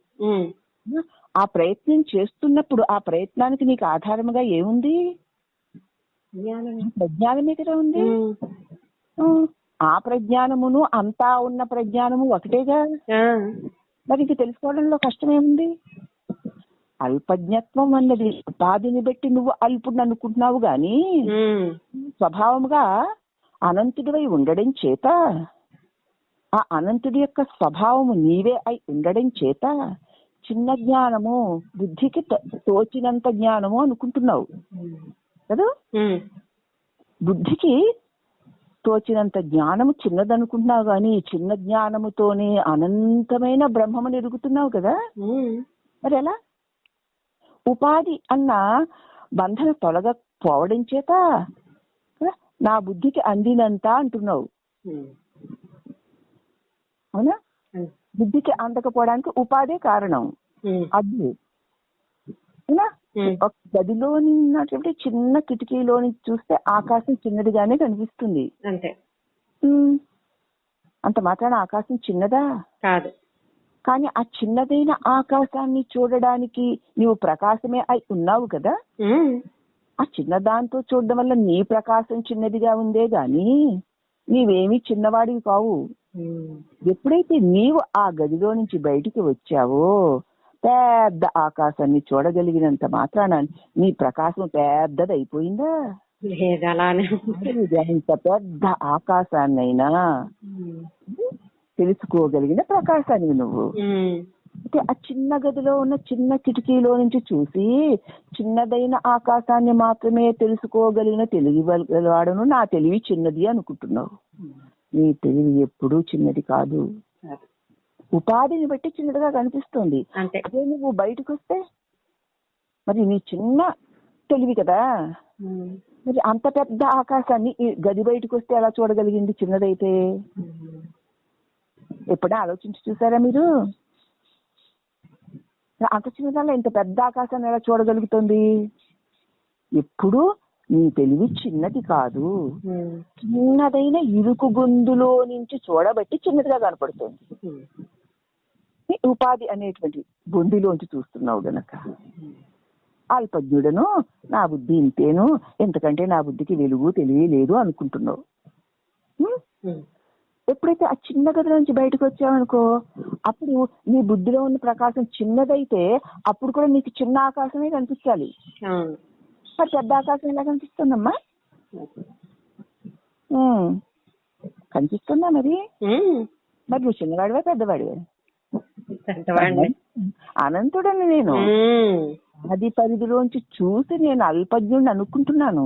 [SPEAKER 1] ఆ ప్రయత్నం చేస్తున్నప్పుడు ఆ ప్రయత్నానికి నీకు ఆధారముగా ఏముంది? ప్రజ్ఞానమే కదా ఉంది. ఆ ప్రజ్ఞానమును అంతా ఉన్న ప్రజ్ఞానము ఒకటేగా. మరి ఇంక తెలుసుకోవడంలో కష్టమేముంది? అల్పజ్ఞత్వం అన్నది ఉపాధిని బట్టి నువ్వు అల్పుడు అనుకుంటున్నావు గాని స్వభావముగా అనంతుడివై ఉండడం చేత ఆ అనంతుడి యొక్క స్వభావము నీవే అయి ఉండడం చేత చిన్న జ్ఞానము బుద్ధికి తోచినంత జ్ఞానము అనుకుంటున్నావు కదా. బుద్ధికి తోచినంత జ్ఞానము చిన్నదనుకుంటున్నావు కానీ చిన్న జ్ఞానముతోనే అనంతమైన బ్రహ్మముని ఎరుగుతున్నావు కదా. మరి ఎలా? ఉపాధి అన్న బంధన తొలగపోవడం చేత నా బుద్ధికి అందినంత అంటున్నావు, అవునా. బుద్ధికి అందకపోవడానికి ఉపాధి కారణం. అది అవునా. ఒక గదిలోని ఉన్నటువంటి చిన్న కిటికీలోని చూస్తే ఆకాశం చిన్నదిగానే కనిపిస్తుంది. అంత మాత్రాన ఆకాశం చిన్నదా? కాదు. కానీ ఆ చిన్నదైన ఆకాశాన్ని చూడడానికి నీవు ప్రకాశమే అయి ఉన్నావు కదా. ఆ చిన్నదాంతో చూడడం వల్ల నీ ప్రకాశం చిన్నదిగా ఉందే గాని నీవేమీ చిన్నవాడివి కావు. ఎప్పుడైతే నీవు ఆ గదిలో నుంచి బయటికి వచ్చావో పెద్ద ఆకాశాన్ని చూడగలిగినంత మాత్రాన నీ ప్రకాశం పెద్దది అయిపోయిందా? ఎంత పెద్ద ఆకాశాన్నైనా తెలుసుకోగలిగిన ప్రకాశాన్ని నువ్వు. అంటే ఆ చిన్న గదిలో ఉన్న చిన్న కిటికీలో నుంచి చూసి చిన్నదైన ఆకాశాన్ని మాత్రమే తెలుసుకోగలిగిన తెలివివాడును నా తెలివి చిన్నది అనుకుంటున్నావు. నీ తెలివి ఎప్పుడూ చిన్నది కాదు. ఉపాధిని బట్టి చిన్నదిగా కనిపిస్తుంది. అదే నువ్వు బయటకు వస్తే మరి నీ చిన్న తెలివి కదా. మరి అంత పెద్ద ఆకాశాన్ని ఈ గది బయటకు వస్తే ఎలా చూడగలిగింది చిన్నదైతే? ఎప్పుడా ఆలోచించి చూసారా మీరు? అంత చిన్నదాల్లో ఇంత పెద్ద ఆకాశాన్ని ఎలా చూడగలుగుతుంది? ఎప్పుడు నీ తెలివి చిన్నది కాదు, చిన్నదైన ఇరుకు గొంతులో నుంచి చూడబట్టి చిన్నదిగా కనపడుతుంది. ఉపాధి అనేటువంటి గొంతులోంచి చూస్తున్నావు గనక అల్పజ్ఞుడను నా బుద్ధి ఇంతేను, ఎందుకంటే నా బుద్ధికి వెలుగు తెలివి లేదు అనుకుంటున్నావు. ఎప్పుడైతే ఆ చిన్న గది నుంచి బయటకు వచ్చావనుకో అప్పుడు నీ బుద్ధిలో ఉన్న ప్రకాశం చిన్నదైతే అప్పుడు కూడా నీకు చిన్న ఆకాశమే కనిపించాలి. మరి పెద్ద ఆకాశం ఎలా కనిపిస్తుందమ్మా? కనిపిస్తుందా? మరి మరి నువ్వు చిన్నవాడివా పెద్దవాడివా? అనంతుడని నేను అది పరిధిలోంచి చూసి నేను అల్పజ్ఞుడిని అనుకుంటున్నాను.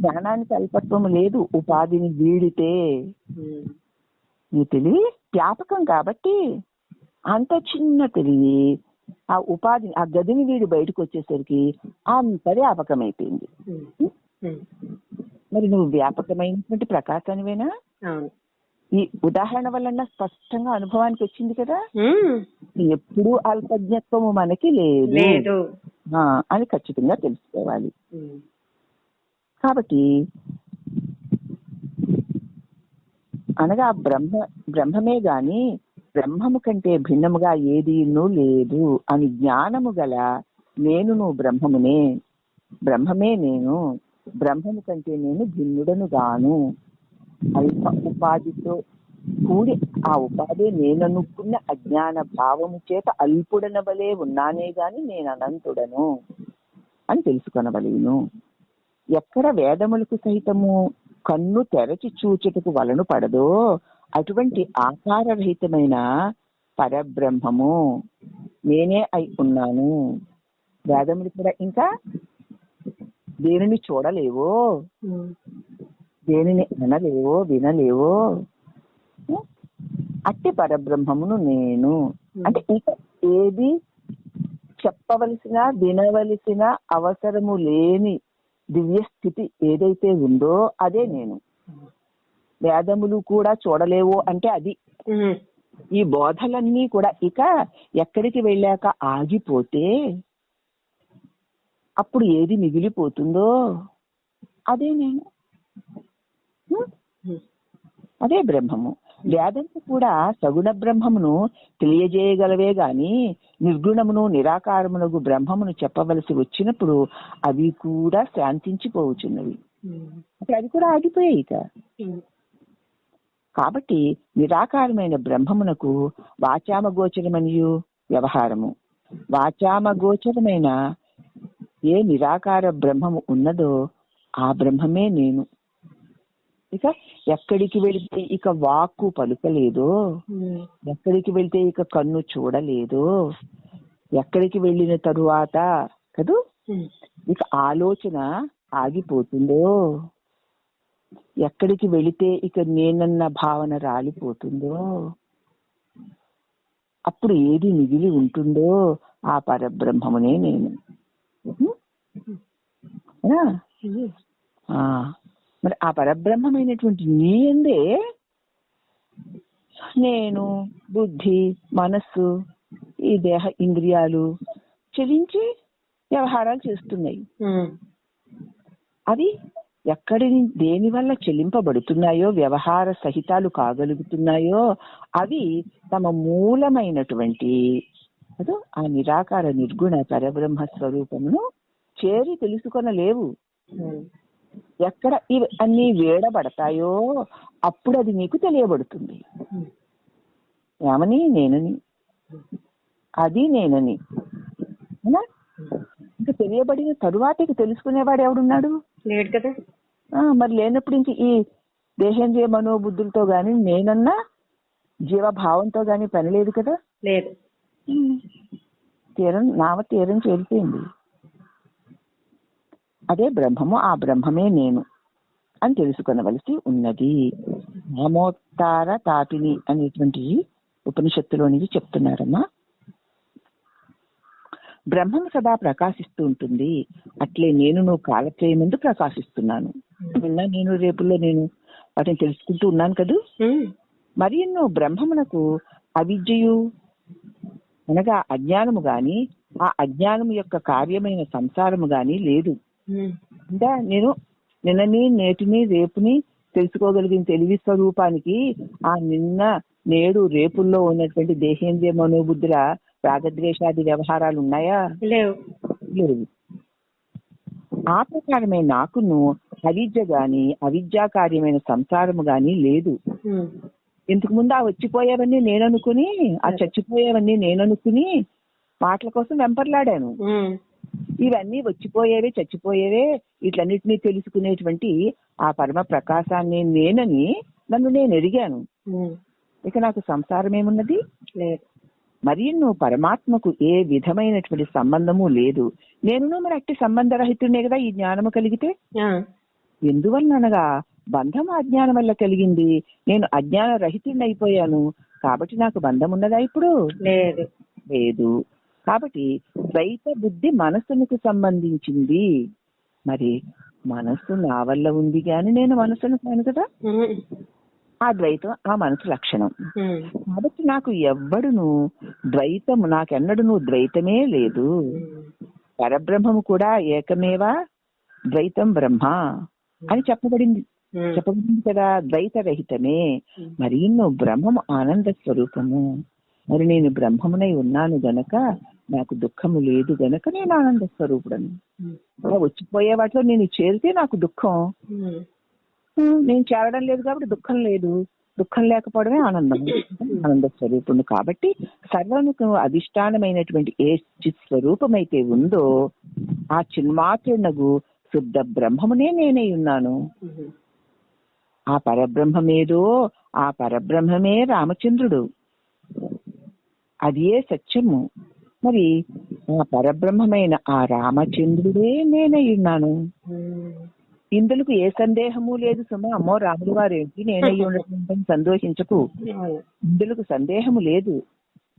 [SPEAKER 1] జ్ఞానానికి అల్పత్వం లేదు ఉపాధిని వీడితే. నీ తెలివి వ్యాపకం కాబట్టి అంత చిన్న తెలివి ఆ ఉపాధి ఆ గదిని వీడి బయటకు వచ్చేసరికి అంత వ్యాపకమైపోయింది. మరి నువ్వు వ్యాపకమైనటువంటి ప్రకాశానివేనా? ఈ ఉదాహరణ వల్ల స్పష్టంగా అనుభవానికి వచ్చింది కదా. ఎప్పుడూ అల్పజ్ఞత్వము మనకి లేదు అని ఖచ్చితంగా తెలుసుకోవాలి. కాబట్టి అనగా బ్రహ్మమే గాని బ్రహ్మము కంటే భిన్నముగా ఏదీనూ లేదు అని జ్ఞానము గల నేను బ్రహ్మమునే, బ్రహ్మమే నేను, బ్రహ్మము కంటే నేను భిన్నుడను గాను. అల్ప ఉపాధితో కూడి ఆ ఉపాధి నేననుకున్న అజ్ఞాన భావము చేత అల్పుడనవలే ఉన్నానే గాని నేను అనంతుడను అని తెలుసుకొనవలేను. ఎక్కడ వేదములకు సహితము కన్ను తెరచి చూచుటకు వలను పడదో అటువంటి ఆకారరహితమైన పరబ్రహ్మము నేనే అయి ఉన్నాను. వేదములు కూడా ఇంకా దేనిని చూడలేవో, దేనిని అనలేవో, వినలేవో అట్టి పరబ్రహ్మమును నేను. అంటే ఇక ఏది చెప్పవలసిన, వినవలసిన అవసరము లేని దివ్య స్థితి ఏదైతే ఉందో అదే నేను. వేదములు కూడా చూడలేవు అంటే అది. ఈ బోధలన్నీ కూడా ఇక ఎక్కడికి వెళ్ళాక ఆగిపోతే అప్పుడు ఏది మిగిలిపోతుందో అదే నేను, అదే బ్రహ్మము. వేదము కూడా సగుణ బ్రహ్మమును తెలియజేయగలవే గాని నిర్గుణమును నిరాకారమునకు బ్రహ్మమును చెప్పవలసి వచ్చినప్పుడు అవి కూడా శాంతించిపోవచ్చున్నవి. అప్పుడు అవి కూడా ఆగిపోయాయి ఇక. కాబట్టి నిరాకారమైన బ్రహ్మమునకు వాచామగోచరమనియు వ్యవహారము, వాచామగోచరమైన ఏ నిరాకార బ్రహ్మము ఉన్నదో ఆ బ్రహ్మమే నేను. ఇక ఎక్కడికి వెళితే ఇక వాక్కు పలుకలేదో, ఎక్కడికి వెళ్తే ఇక కన్ను చూడలేదో, ఎక్కడికి వెళ్ళిన తరువాత కదూ ఇక ఆలోచన ఆగిపోతుందో, ఎక్కడికి వెళితే ఇక నేనన్న భావన రాలిపోతుందో, అప్పుడు ఏది మిగిలి ఉంటుందో ఆ పరబ్రహ్మమునే నేను. మరి ఆ పరబ్రహ్మమైనటువంటి నీ యందే నేను, బుద్ధి, మనస్సు, ఈ దేహ ఇంద్రియాలు చెలించి వ్యవహారాలు చేస్తున్నాయి. అవి ఎక్కడి దేని వల్ల చెల్లింపబడుతున్నాయో, వ్యవహార సహితాలు కాగలుగుతున్నాయో అవి తమ మూలమైనటువంటి ఆ నిరాకార నిర్గుణ పరబ్రహ్మ స్వరూపమును చేరి తెలుసుకొనలేవు. ఎక్కడ ఇవి అన్ని వేడబడతాయో అప్పుడు అది నీకు తెలియబడుతుంది. ఏమని? నేనని, అది నేనని. ఇంకా తెలియబడిన తరువాత తెలుసుకునేవాడు ఎవడున్నాడు?
[SPEAKER 2] లేడు కదా.
[SPEAKER 1] మరి లేనప్పుడు ఇంక ఈ దేహేంద్రియ మనోబుద్ధులతో గాని నేనన్నా జీవభావంతో గాని పని లేదు కదా.
[SPEAKER 2] లేదు.
[SPEAKER 1] నామ తీరం చేరిపోయింది. అదే బ్రహ్మము, ఆ బ్రహ్మమే నేను అని తెలుసుకొనవలసి ఉన్నది. నామోత్తార తాపిని అనేటువంటి ఉపనిషత్తులోనిది చెప్తున్నారమ్మా. బ్రహ్మం సదా ప్రకాశిస్తూ ఉంటుంది. అట్లే నేను కాలక్రయం ముందు ప్రకాశిస్తున్నాను. నిన్న నేను రేపుల్లో నేను వాటిని తెలుసుకుంటూ ఉన్నాను కదూ. మరి బ్రహ్మమునకు అవిద్యయు అనగా అజ్ఞానము గాని, ఆ అజ్ఞానము యొక్క కార్యమైన సంసారము గాని లేదు. అంటే నేను నిన్నని, నేటిని, రేపుని తెలుసుకోగలిగిన తెలివి స్వరూపానికి ఆ నిన్న, నేడు, రేపుల్లో ఉన్నటువంటి దేహేంద్రియ మనోబుద్ధుల రాగద్వేషాది వ్యవహారాలు ఉన్నాయా? లేవు. ఆ ప్రకారమే నాకును అవిద్య గాని, అవిద్యా కార్యమైన సంసారము గాని లేదు. ఇంతకు ముందు ఆ వచ్చిపోయేవన్నీ నేననుకుని, ఆ చచ్చిపోయేవన్నీ నేననుకుని మాటల కోసం వెంపర్లాడాను. ఇవన్నీ వచ్చిపోయేవే, చచ్చిపోయేవే, వీటన్నిటినీ తెలుసుకునేటువంటి ఆ పరమ ప్రకాశాన్ని నేనని నన్ను నేను ఎరిగాను. ఇక నాకు సంసారం ఏమున్నది? లేదు. మరి పరమాత్మకు ఏ విధమైనటువంటి సంబంధము లేదు. నేను మరి అట్టి సంబంధరహితుడినే కదా ఈ జ్ఞానము కలిగితే. ఎందువల్లనగా బంధం అజ్ఞానం వల్ల కలిగింది. నేను అజ్ఞాన రహితుడిని అయిపోయాను కాబట్టి నాకు బంధం ఉన్నదా ఇప్పుడు? లేదు. కాబట్టి ద్వైత బుద్ధి మనస్సుకు సంబంధించింది. మరి మనస్సు నా వల్ల ఉంది కానీ నేను మనస్సును కాను కదా. ఆ ద్వైతం ఆ మనసు లక్షణం. కాబట్టి నాకు ఎవ్వడును ద్వైతము, నాకెన్నడును ద్వైతమే లేదు. పరబ్రహ్మము కూడా ఏకమేవా ద్వైతం బ్రహ్మ అని చెప్పబడింది చెప్పబడింది కదా, ద్వైత రహితమే. మరి నువ్వు బ్రహ్మము ఆనంద స్వరూపము. మరి నేను బ్రహ్మమునై ఉన్నాను గనక నాకు దుఃఖము లేదు గనక నేను ఆనంద స్వరూపుడను. వచ్చిపోయే వాటిలో నేను చేరితే నాకు దుఃఖం, నేను చేరడం లేదు కాబట్టి దుఃఖం లేదు. దుఃఖం లేకపోవడమే ఆనందం, ఆనంద స్వరూపుడు. కాబట్టి సర్వముకు అధిష్టానమైనటువంటి ఏ చిత్ స్వరూపమైతే ఉందో ఆ చిన్మాత్రునగు శుద్ధ బ్రహ్మమునే నేనై ఉన్నాను. ఆ పరబ్రహ్మమేదో ఆ పరబ్రహ్మమే రామచంద్రుడు, అదే సత్యము. మరి ఆ పరబ్రహ్మమైన ఆ రామచంద్రుడే నేనై ఉన్నాను. ఇందులకు ఏ సందేహము లేదు సుమా. అమ్మో రాములు వారేంటి నేనై ఉండటం సంతోషించకు, ఇందులకు సందేహము లేదు.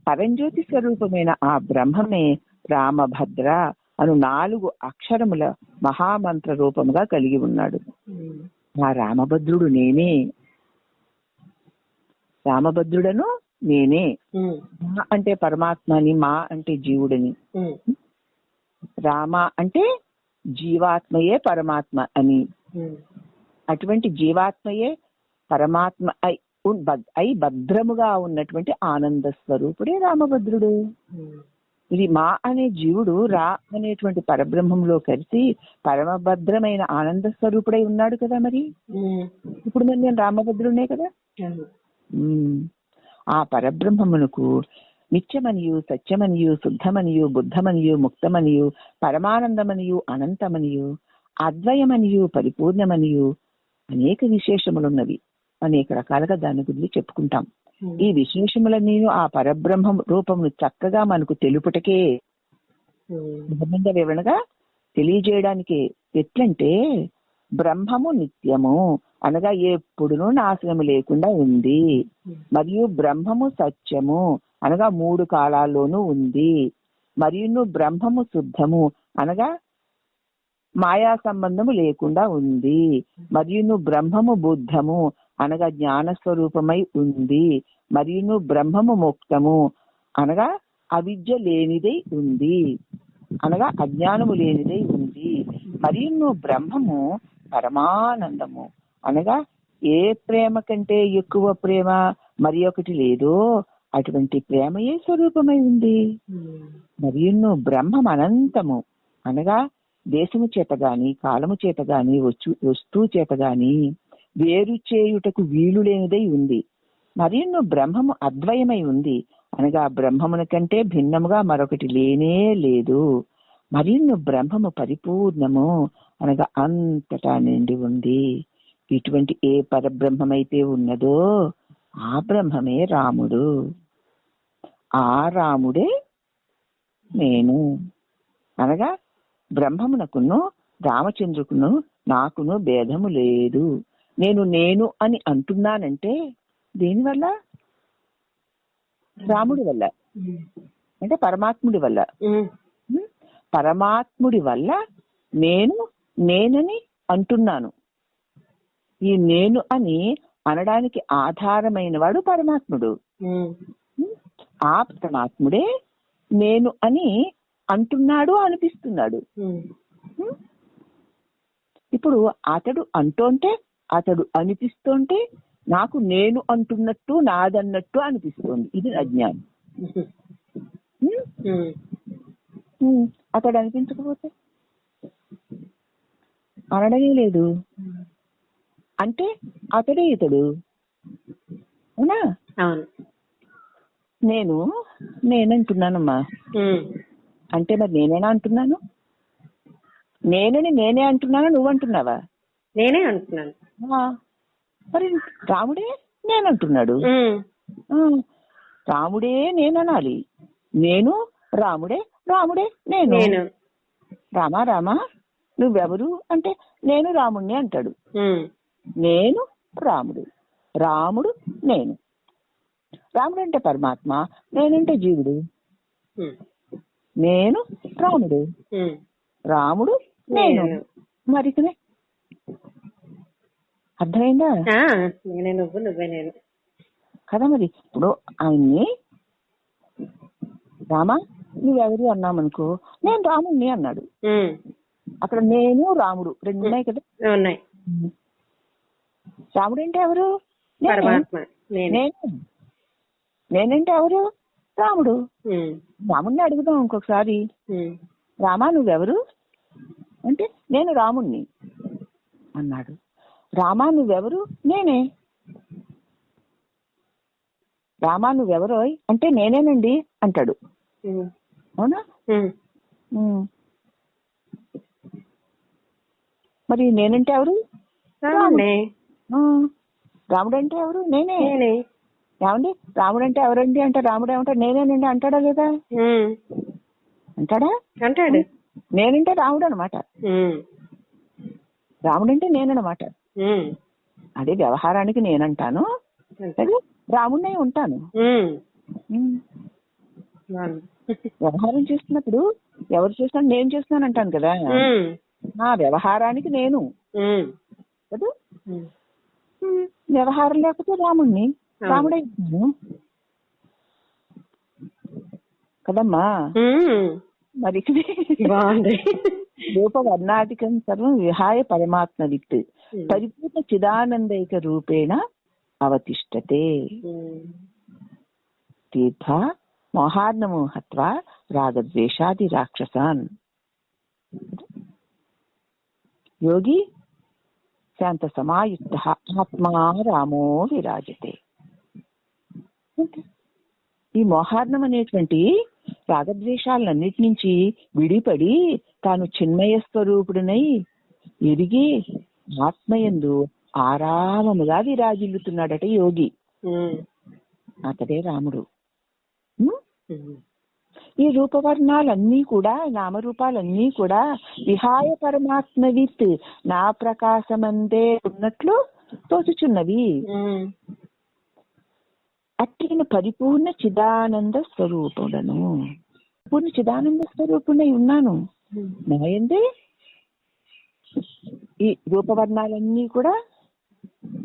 [SPEAKER 1] పరంజ్యోతి స్వరూపమైన ఆ బ్రహ్మమే రామభద్ర అను 4 అక్షరముల మహామంత్ర రూపముగా కలిగి ఉన్నాడు. ఆ రామభద్రుడు నేనే, రామభద్రుడను నేనే. మా అంటే పరమాత్మని, మా అంటే జీవుడని. రామ అంటే జీవాత్మయే పరమాత్మ అని. అటువంటి జీవాత్మయే పరమాత్మ అయి భద్రముగా ఉన్నటువంటి ఆనంద స్వరూపుడే రామభద్రుడు. ఇది మా అనే జీవుడు రా అనేటువంటి పరబ్రహ్మంలో కలిసి పరమభద్రమైన ఆనంద స్వరూపుడై ఉన్నాడు కదా. మరి ఇప్పుడు మరి నేను రామభద్రుడే కదా. ఆ పరబ్రహ్మమునకు నిత్యమనియు సత్యమనియు శుద్ధమనియు బుద్ధమనియు ముక్తమనియు పరమానందమనియు అనంతమనియు అద్వయమనియు పరిపూర్ణమనియు అనేక విశేషములున్నవి. అనేక రకాలుగా దాని గురించి చెప్పుకుంటాం. ఈ విశేషములన్నీ ఆ పరబ్రహ్మ రూపమును చక్కగా మనకు తెలుపుటకే, వివరణగా తెలియజేయడానికే. ఎట్లంటే బ్రహ్మము నిత్యము అనగా ఎప్పుడునూ నాశనము లేకుండా ఉంది. మరియు బ్రహ్మము సత్యము అనగా 3 కాలాల్లోనూ ఉంది. మరియు బ్రహ్మము శుద్ధము అనగా మాయా సంబంధము లేకుండా ఉంది. మరియు బ్రహ్మము బుద్ధము అనగా జ్ఞాన స్వరూపమై ఉంది. మరియు బ్రహ్మము ముక్తము అనగా అవిద్య లేనిదై ఉంది, అనగా అజ్ఞానము లేనిదై ఉంది. మరియు బ్రహ్మము పరమానందము అనగా ఏ ప్రేమ కంటే ఎక్కువ ప్రేమ మరి ఒకటి లేదో అటువంటి ప్రేమయే స్వరూపమై ఉంది. మరియు బ్రహ్మం అనంతము అనగా దేశము చేత గాని కాలము చేత గాని వస్తువు చేత గాని వేరు చేయుటకు వీలు లేనిదై ఉంది. మరియు బ్రహ్మము అద్వయమై ఉంది అనగా బ్రహ్మమున కంటే భిన్నముగా మరొకటి లేనే లేదు. మరియు బ్రహ్మము పరిపూర్ణము అనగా అంతటా నిండి ఉంది. ఇటువంటి ఏ పరబ్రహ్మమైతే ఉన్నదో ఆ బ్రహ్మమే రాముడు, ఆ రాముడే నేను. అనగా బ్రహ్మమునకును రామచంద్రుకును నాకును భేదము లేదు. నేను అని అంటున్నానంటే దేనివల్ల? రాముడి వల్ల, అంటే పరమాత్ముడి వల్ల. పరమాత్ముడి వల్ల నేనని అంటున్నాను. ఈ నేను అని అనడానికి ఆధారమైన వాడు పరమాత్ముడు. ఆ పరమాత్ముడే నేను అని అంటున్నాడు, అనిపిస్తున్నాడు. ఇప్పుడు అతడు అంటుంటే, అతడు అనిపిస్తుంటే నాకు నేను అంటున్నట్టు నాదన్నట్టు అనిపిస్తుంది. ఇది అజ్ఞానం. అతడు అనిపించకపోతే అనడమే లేదు అంటే అతడే ఇతడు. అవునా? నేనంటున్నానమ్మా అంటే మరి నేనేనా అంటున్నాను? నేనే అంటున్నాను, నువ్వు అంటున్నావా?
[SPEAKER 2] నేనే అంటున్నాను.
[SPEAKER 1] మరి రాముడే నేనంటున్నాడు. రాముడే నేననాలి. నేను రాముడే, రాముడే నేను. రామా నువ్వెవరు అంటే నేను రాముడిని అంటాడు. నేను రాముడు, రాముడు నేను. రాముడు అంటే పరమాత్మ, నేనంటే జీవుడు. నేను రాముడు, రాముడు నేను. మరి అర్థమైందా?
[SPEAKER 2] నువ్వే నేను
[SPEAKER 1] కదా. మరి ఇప్పుడు ఆయన్ని రామా నువ్వెవరు అన్నామనుకో, నేను రాముడిని అన్నాడు. అక్కడ నేను రాముడు 2 ఉన్నాయి కదా.
[SPEAKER 2] ఉన్నాయి.
[SPEAKER 1] రాముడు అంటే ఎవరు? నేనే.
[SPEAKER 2] పరమాత్మ నేనే.
[SPEAKER 1] నేనంటే ఎవరు? రాముడు.
[SPEAKER 2] ఉమ్,
[SPEAKER 1] రాముడిని అడుగుదాం ఇంకొకసారి.
[SPEAKER 2] ఉమ్,
[SPEAKER 1] రామా నువ్వెవరు అంటే నేను రాముణ్ణి అన్నాడు. రామా నువ్వెవరు? నేనే. రామా నువ్వెవరో అంటే నేనేనండి అంటాడు.
[SPEAKER 2] ఉమ్,
[SPEAKER 1] అవునా?
[SPEAKER 2] ఉమ్.
[SPEAKER 1] ఉమ్. మరి నేనంటే ఎవరు?
[SPEAKER 2] రాముడే.
[SPEAKER 1] ఆ. రాముడు అంటే ఎవరు? నేనే.
[SPEAKER 2] నేనే.
[SPEAKER 1] ఏమండి రాముడు అంటే ఎవరండి అంటే రాముడు ఏమంటాడు? నేనేనండి అంటాడా లేదా?
[SPEAKER 2] ఉమ్,
[SPEAKER 1] అంటాడా?
[SPEAKER 2] అంటాడు.
[SPEAKER 1] నేనంటే రాముడు అనమాట.
[SPEAKER 2] ఉమ్,
[SPEAKER 1] రాముడంటే నేననమాట.
[SPEAKER 2] ఉమ్,
[SPEAKER 1] అదే వ్యవహారానికి నేనంటాను, అదే రాముడినే ఉంటాను.
[SPEAKER 2] ఉమ్.
[SPEAKER 1] ఉమ్.
[SPEAKER 2] అవును.
[SPEAKER 1] వ్యవహారం చేస్తున్నప్పుడు ఎవరు చేస్తున్నాను? నేను చేస్తున్నాను అంటాను కదా.
[SPEAKER 2] ఉమ్,
[SPEAKER 1] నా వ్యవహారానికి నేను
[SPEAKER 2] ఉమ్,
[SPEAKER 1] కదా.
[SPEAKER 2] ఉమ్.
[SPEAKER 1] వ్యవహారం లేకపోతే రాముడిని రాముడే ఇస్తాను కదమ్మా.
[SPEAKER 2] ఉమ్.
[SPEAKER 1] మరి
[SPEAKER 2] బాగుంది.
[SPEAKER 1] రూపవర్ణాధికం సర్వం విహాయ పరమాత్మ విత్ పరిపూర్ణ చిదానందైక రూపేణ అవతిష్టతే. తీర్థ మోహార్ణమోహత్వ రాగద్వేషాది రాక్షసాన్. యోగి శాంత సమాయుక్త ఆత్మా రామో విరాజతే. ఈ మోహార్ణం అనేటువంటి రాగద్వేషాలన్నిటి నుంచి విడిపడి తాను చిన్మయ స్వరూపుడునై ఎదిగి ఆత్మయందు ఆరామముగా విరాజిల్లుతున్నాడట యోగి. అతడే రాముడు. ఈ రూపవర్ణాలన్నీ కూడా, నామరూపాలన్నీ కూడా విహాయ పరమాత్మవిత్ నా ప్రకాశమందే ఉన్నట్లు తోచుచున్నవి. అట్టిన పరిపూర్ణ చిదానంద స్వరూపుడను, పూర్ణ చిదానంద స్వరూపుడై ఉన్నాను. నాయందే ఈ రూపవర్ణాలన్నీ కూడా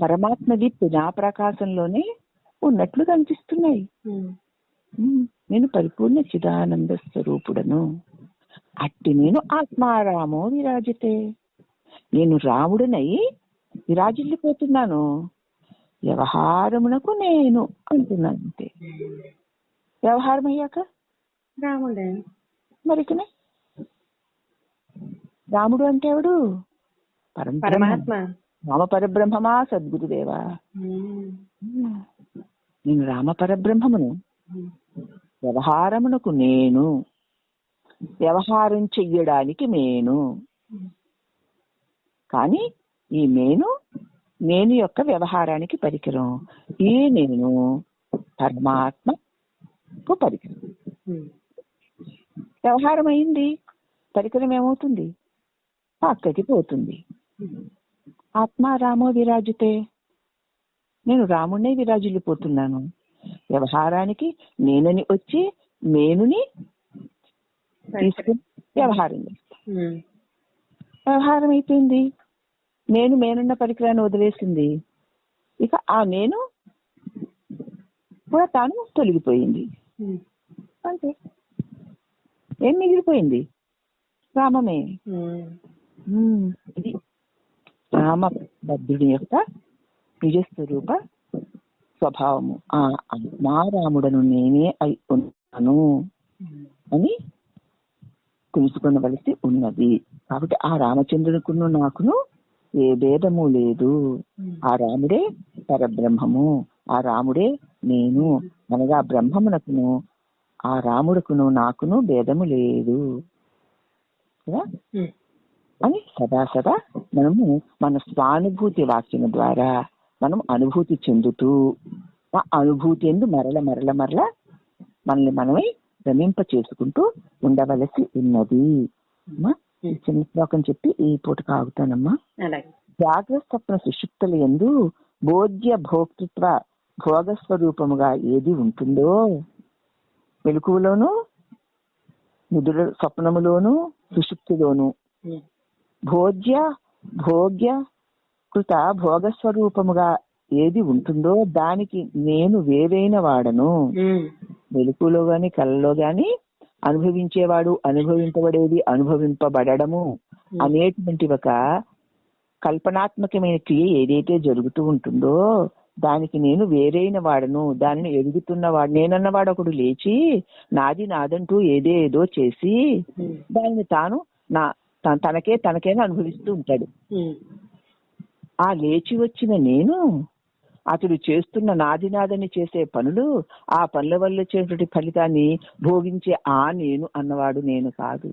[SPEAKER 1] పరమాత్మ విత్ నా ప్రకాశంలోనే ఉన్నట్లు కనిపిస్తున్నాయి. నేను పరిపూర్ణ చిదానంద స్వరూపుడను. అట్టి నేను ఆత్మారామో విరాజితే. నేను రాముడినై విరాజిల్లిపోతున్నాను. వ్యవహారమునకు నేను అంటున్నాను అంతే. వ్యవహారం అయ్యాక
[SPEAKER 2] రాముడే.
[SPEAKER 1] మరికనే రాముడు అంటే ఎవడు?
[SPEAKER 2] పరమాత్మ.
[SPEAKER 1] రామ పరబ్రహ్మమా సద్గురుదేవా. నేను రామ పరబ్రహ్మమును. వ్యవహారమునకు నేను, వ్యవహారం చెయ్యడానికి నేను. కానీ ఈ నేను యొక్క వ్యవహారానికి పరికరం. ఈ నేను పరమాత్మకు పరికరం. వ్యవహారం అయింది, పరికరం ఏమవుతుంది? పక్కకి పోతుంది. ఆత్మారామో విరాజితే. నేను రాముడినే విరాజిల్లిపోతున్నాను. వ్యవహారానికి నేనని వచ్చి నేనుని తీసుకుని వ్యవహారం చేస్తాను. వ్యవహారం అయిపోయింది. నేనున్న పరికరాన్ని వదిలేసింది. ఇక ఆ నేను కూడా తాను తొలగిపోయింది. అంతే. ఏం మిగిలిపోయింది? రామమే. ఇది రామభద్రుడి యొక్క నిజస్వరూప స్వభావము. ఆ ఆత్మారాముడను నేనే అయి ఉన్నాను అని తెలుసుకొనవలసి ఉన్నది. కాబట్టి ఆ రామచంద్రునికును నాకును ఏ భేదము లేదు. ఆ రాముడే పరబ్రహ్మము, ఆ రాముడే నేను అనగా బ్రహ్మమునకును ఆ రాముడుకును నాకును భేదము లేదు అని సదా మనము మన స్వానుభూతి వాక్యం ద్వారా మనం అనుభూతి చెందుతూ ఆ అనుభూతి ఎందు మరల మనల్ని మనమే రమింప చేసుకుంటూ ఉండవలసి ఉన్నది. చిన్న శ్లోకం చెప్పి ఈ పూటకు ఆగుతానమ్మా. జాగ్రత్త స్వప్న సుషుప్తుల యందు బోధ్య భోక్తృత్వ భోగస్వరూపముగా ఏది ఉంటుందో, మెలకువలోను నిదుర స్వప్నములోను సుషుప్తిలోను భోగ్య కృత భోగస్వరూపముగా ఏది ఉంటుందో దానికి నేను వేరైన వాడను. మెలకువలో గాని కలలో గాని అనుభవించేవాడు, అనుభవింపబడేది, అనుభవింపబడము అనేటువంటి ఒక కల్పనాత్మకమైన క్రియ ఏదైతే జరుగుతూ ఉంటుందో దానికి నేను వేరైన వాడను, దానిని ఎరుగుతున్నవాడు నేనన్నవాడు ఒకడు లేచి నాది నాదంటూ ఏదేదో చేసి దానిని తాను తనకేనా అనుభవిస్తూ ఉంటాడు. ఆ లేచి వచ్చిన నేను అతడు చేస్తున్న నాదని చేసే పనులు, ఆ పనుల వల్ల వచ్చేటువంటి ఫలితాన్ని భోగించే ఆ నేను అన్నవాడు నేను కాదు.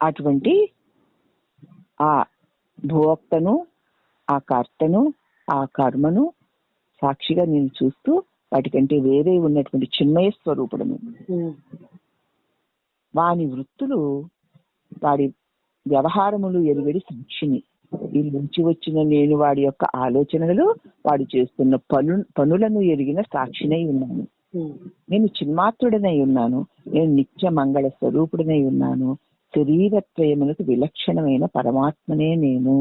[SPEAKER 1] అటువంటి ఆ భోక్తను, ఆ కర్తను, ఆ కర్మను సాక్షిగా నేను చూస్తూ వాటికంటే వేరే ఉన్నటువంటి చిన్మయ స్వరూపుడను. వాని వృత్తులు, వాడి వ్యవహారములు ఎరుగడి సాక్షిని. ఈ నుంచి వచ్చిన నేను వాడి యొక్క ఆలోచనలు, వాడు చేస్తున్న పనులను ఎరిగిన సాక్షినై ఉన్నాను. నేను చిన్మాత్రుడనై ఉన్నాను. నేను నిత్య మంగళ స్వరూపుడనై ఉన్నాను. శరీరత్రయములకు విలక్షణమైన పరమాత్మనే నేను.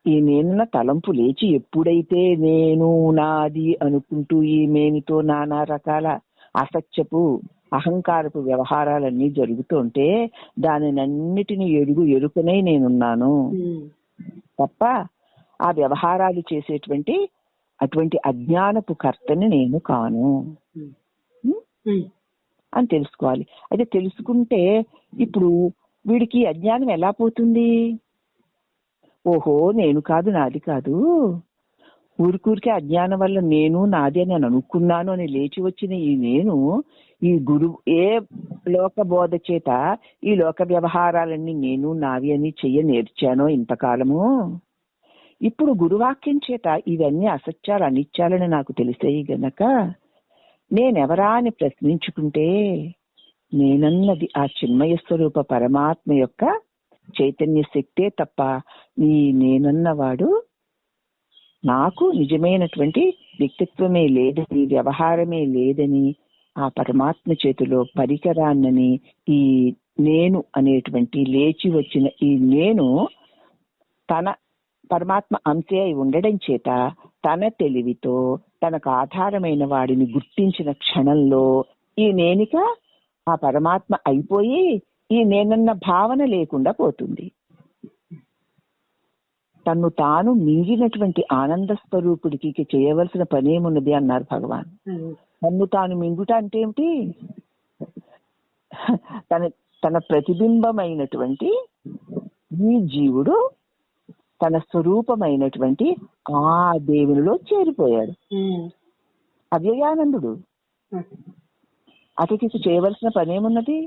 [SPEAKER 1] ఈ నేనున్న తలంపు లేచి ఎప్పుడైతే నేను నాది అనుకుంటూ ఈ మేనితో నానా రకాల అసత్యపు అహంకారపు వ్యవహారాలన్నీ జరుగుతుంటే దానినన్నిటిని ఎరుకనే నేనున్నాను తప్ప ఆ వ్యవహారాలు చేసేటువంటి అటువంటి అజ్ఞానపు కర్తని నేను కాను అని తెలుసుకోవాలి. అయితే తెలుసుకుంటే ఇప్పుడు వీడికి అజ్ఞానం ఎలా పోతుంది? ఓహో, నేను కాదు, నాది కాదు, ఊరికే అజ్ఞానం వల్ల నేను నాది అని అనుకున్నాను అని లేచి వచ్చిన ఈ నేను, ఈ గురువు ఏ లోక బోధ చేత ఈ లోక వ్యవహారాలన్నీ నేను నావి అని నేర్చానో ఇంతకాలము, ఇప్పుడు గురువాక్యం చేత ఇవన్నీ అసత్యాలు అనిత్యాలని నాకు తెలిసాయి గనక నేనెవరా అని ప్రశ్నించుకుంటే నేనన్నది ఆ చిన్మయ స్వరూప పరమాత్మ యొక్క చైతన్య శక్తే తప్ప ఈ నేనన్నవాడు నాకు నిజమైనటువంటి వ్యక్తిత్వమే లేదని, వ్యవహారమే లేదని, ఆ పరమాత్మ చేతిలో పరికరాన్నని ఈ నేను అనేటువంటి లేచి వచ్చిన ఈ నేను తన పరమాత్మ అంశే అయి ఉండడం చేత తన తెలివితో తనకు ఆధారమైన వాడిని గుర్తించిన క్షణంలో ఈ నేనిక ఆ పరమాత్మ అయిపోయి ఈ నేనన్న భావన లేకుండా పోతుంది. తన్ను తాను మింగినటువంటి ఆనంద స్వరూపుడికి చేయవలసిన పనేమున్నది అన్నారు భగవాన్. తన్ను తాను మింగుట అంటే ఏమిటి? తన ప్రతిబింబమైనటువంటి ఈ జీవుడు తన స్వరూపమైనటువంటి ఆ దేవునిలో చేరిపోయాడు. అవ్యయానందుడు. అతడికి చేయవలసిన పనేమున్నది?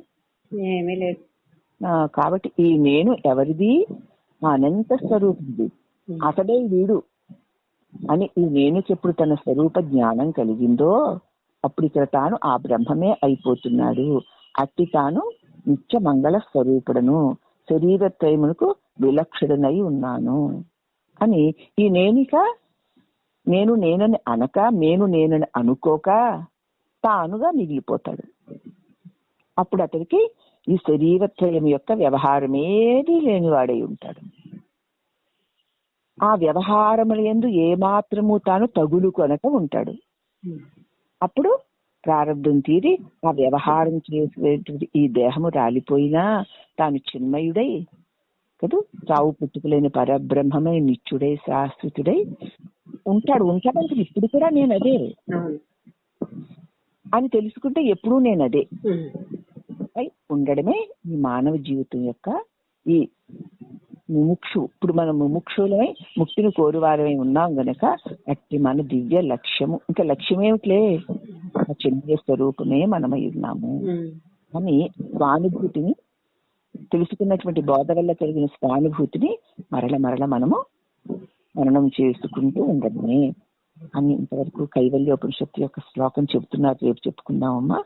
[SPEAKER 2] ఏమీ లేదు.
[SPEAKER 1] కాబట్టి ఈ నేను ఎవరిది? అనంత స్వరూపుడిది. అతడే వీడు అని ఈ నేను చెప్పుడు తన స్వరూప జ్ఞానం కలిగిందో అప్పుడు ఇక్కడ తాను ఆ బ్రహ్మమే అయిపోతున్నాడు. అట్టి తాను నిత్య మంగళ స్వరూపుడను, శరీరత్రయమునకు విలక్షణుడనై ఉన్నాను అని ఈ నేనిక నేను నేనని అనక, నేను నేనని అనుకోక తానుగా మిగిలిపోతాడు. అప్పుడు అతడికి ఈ శరీరత్రయం యొక్క వ్యవహారమేదీ లేనివాడై ఉంటాడు. ఆ వ్యవహారముల యందు ఏమాత్రము తాను తగులు కొనక ఉంటాడు. అప్పుడు ప్రారంభం తీరి ఆ వ్యవహారం చేసేటువంటి ఈ దేహము రాలిపోయినా తాను చిన్మయుడై కదా, చావు పుట్టుకులేని పరబ్రహ్మమై నిత్యుడై శాశ్వతుడై ఉంటాడంటే ఇప్పుడు కూడా నేను అదే అని తెలుసుకుంటే ఎప్పుడూ నేను అదే ఉండడమే ఈ మానవ జీవితం యొక్క ఈ ముముక్షు. ఇప్పుడు మనం ముముక్షులమై ముక్తిని కోరువారమై ఉన్నాం గనక అట్టి మన దివ్య లక్ష్యము, ఇంకా లక్ష్యం ఏమిట్లే, ఆ చిన్మయ స్వరూపమే మనమై ఉన్నాము అని స్వానుభూతిని తెలుసుకున్నటువంటి బోధ వల్ల కలిగిన స్వానుభూతిని మరల మనము మననం చేసుకుంటూ ఉండడమే అని ఇంతవరకు కైవల్యోపనిషత్తు యొక్క శ్లోకం చెబుతున్నారు. రేపు చెప్పుకుందామమ్మా.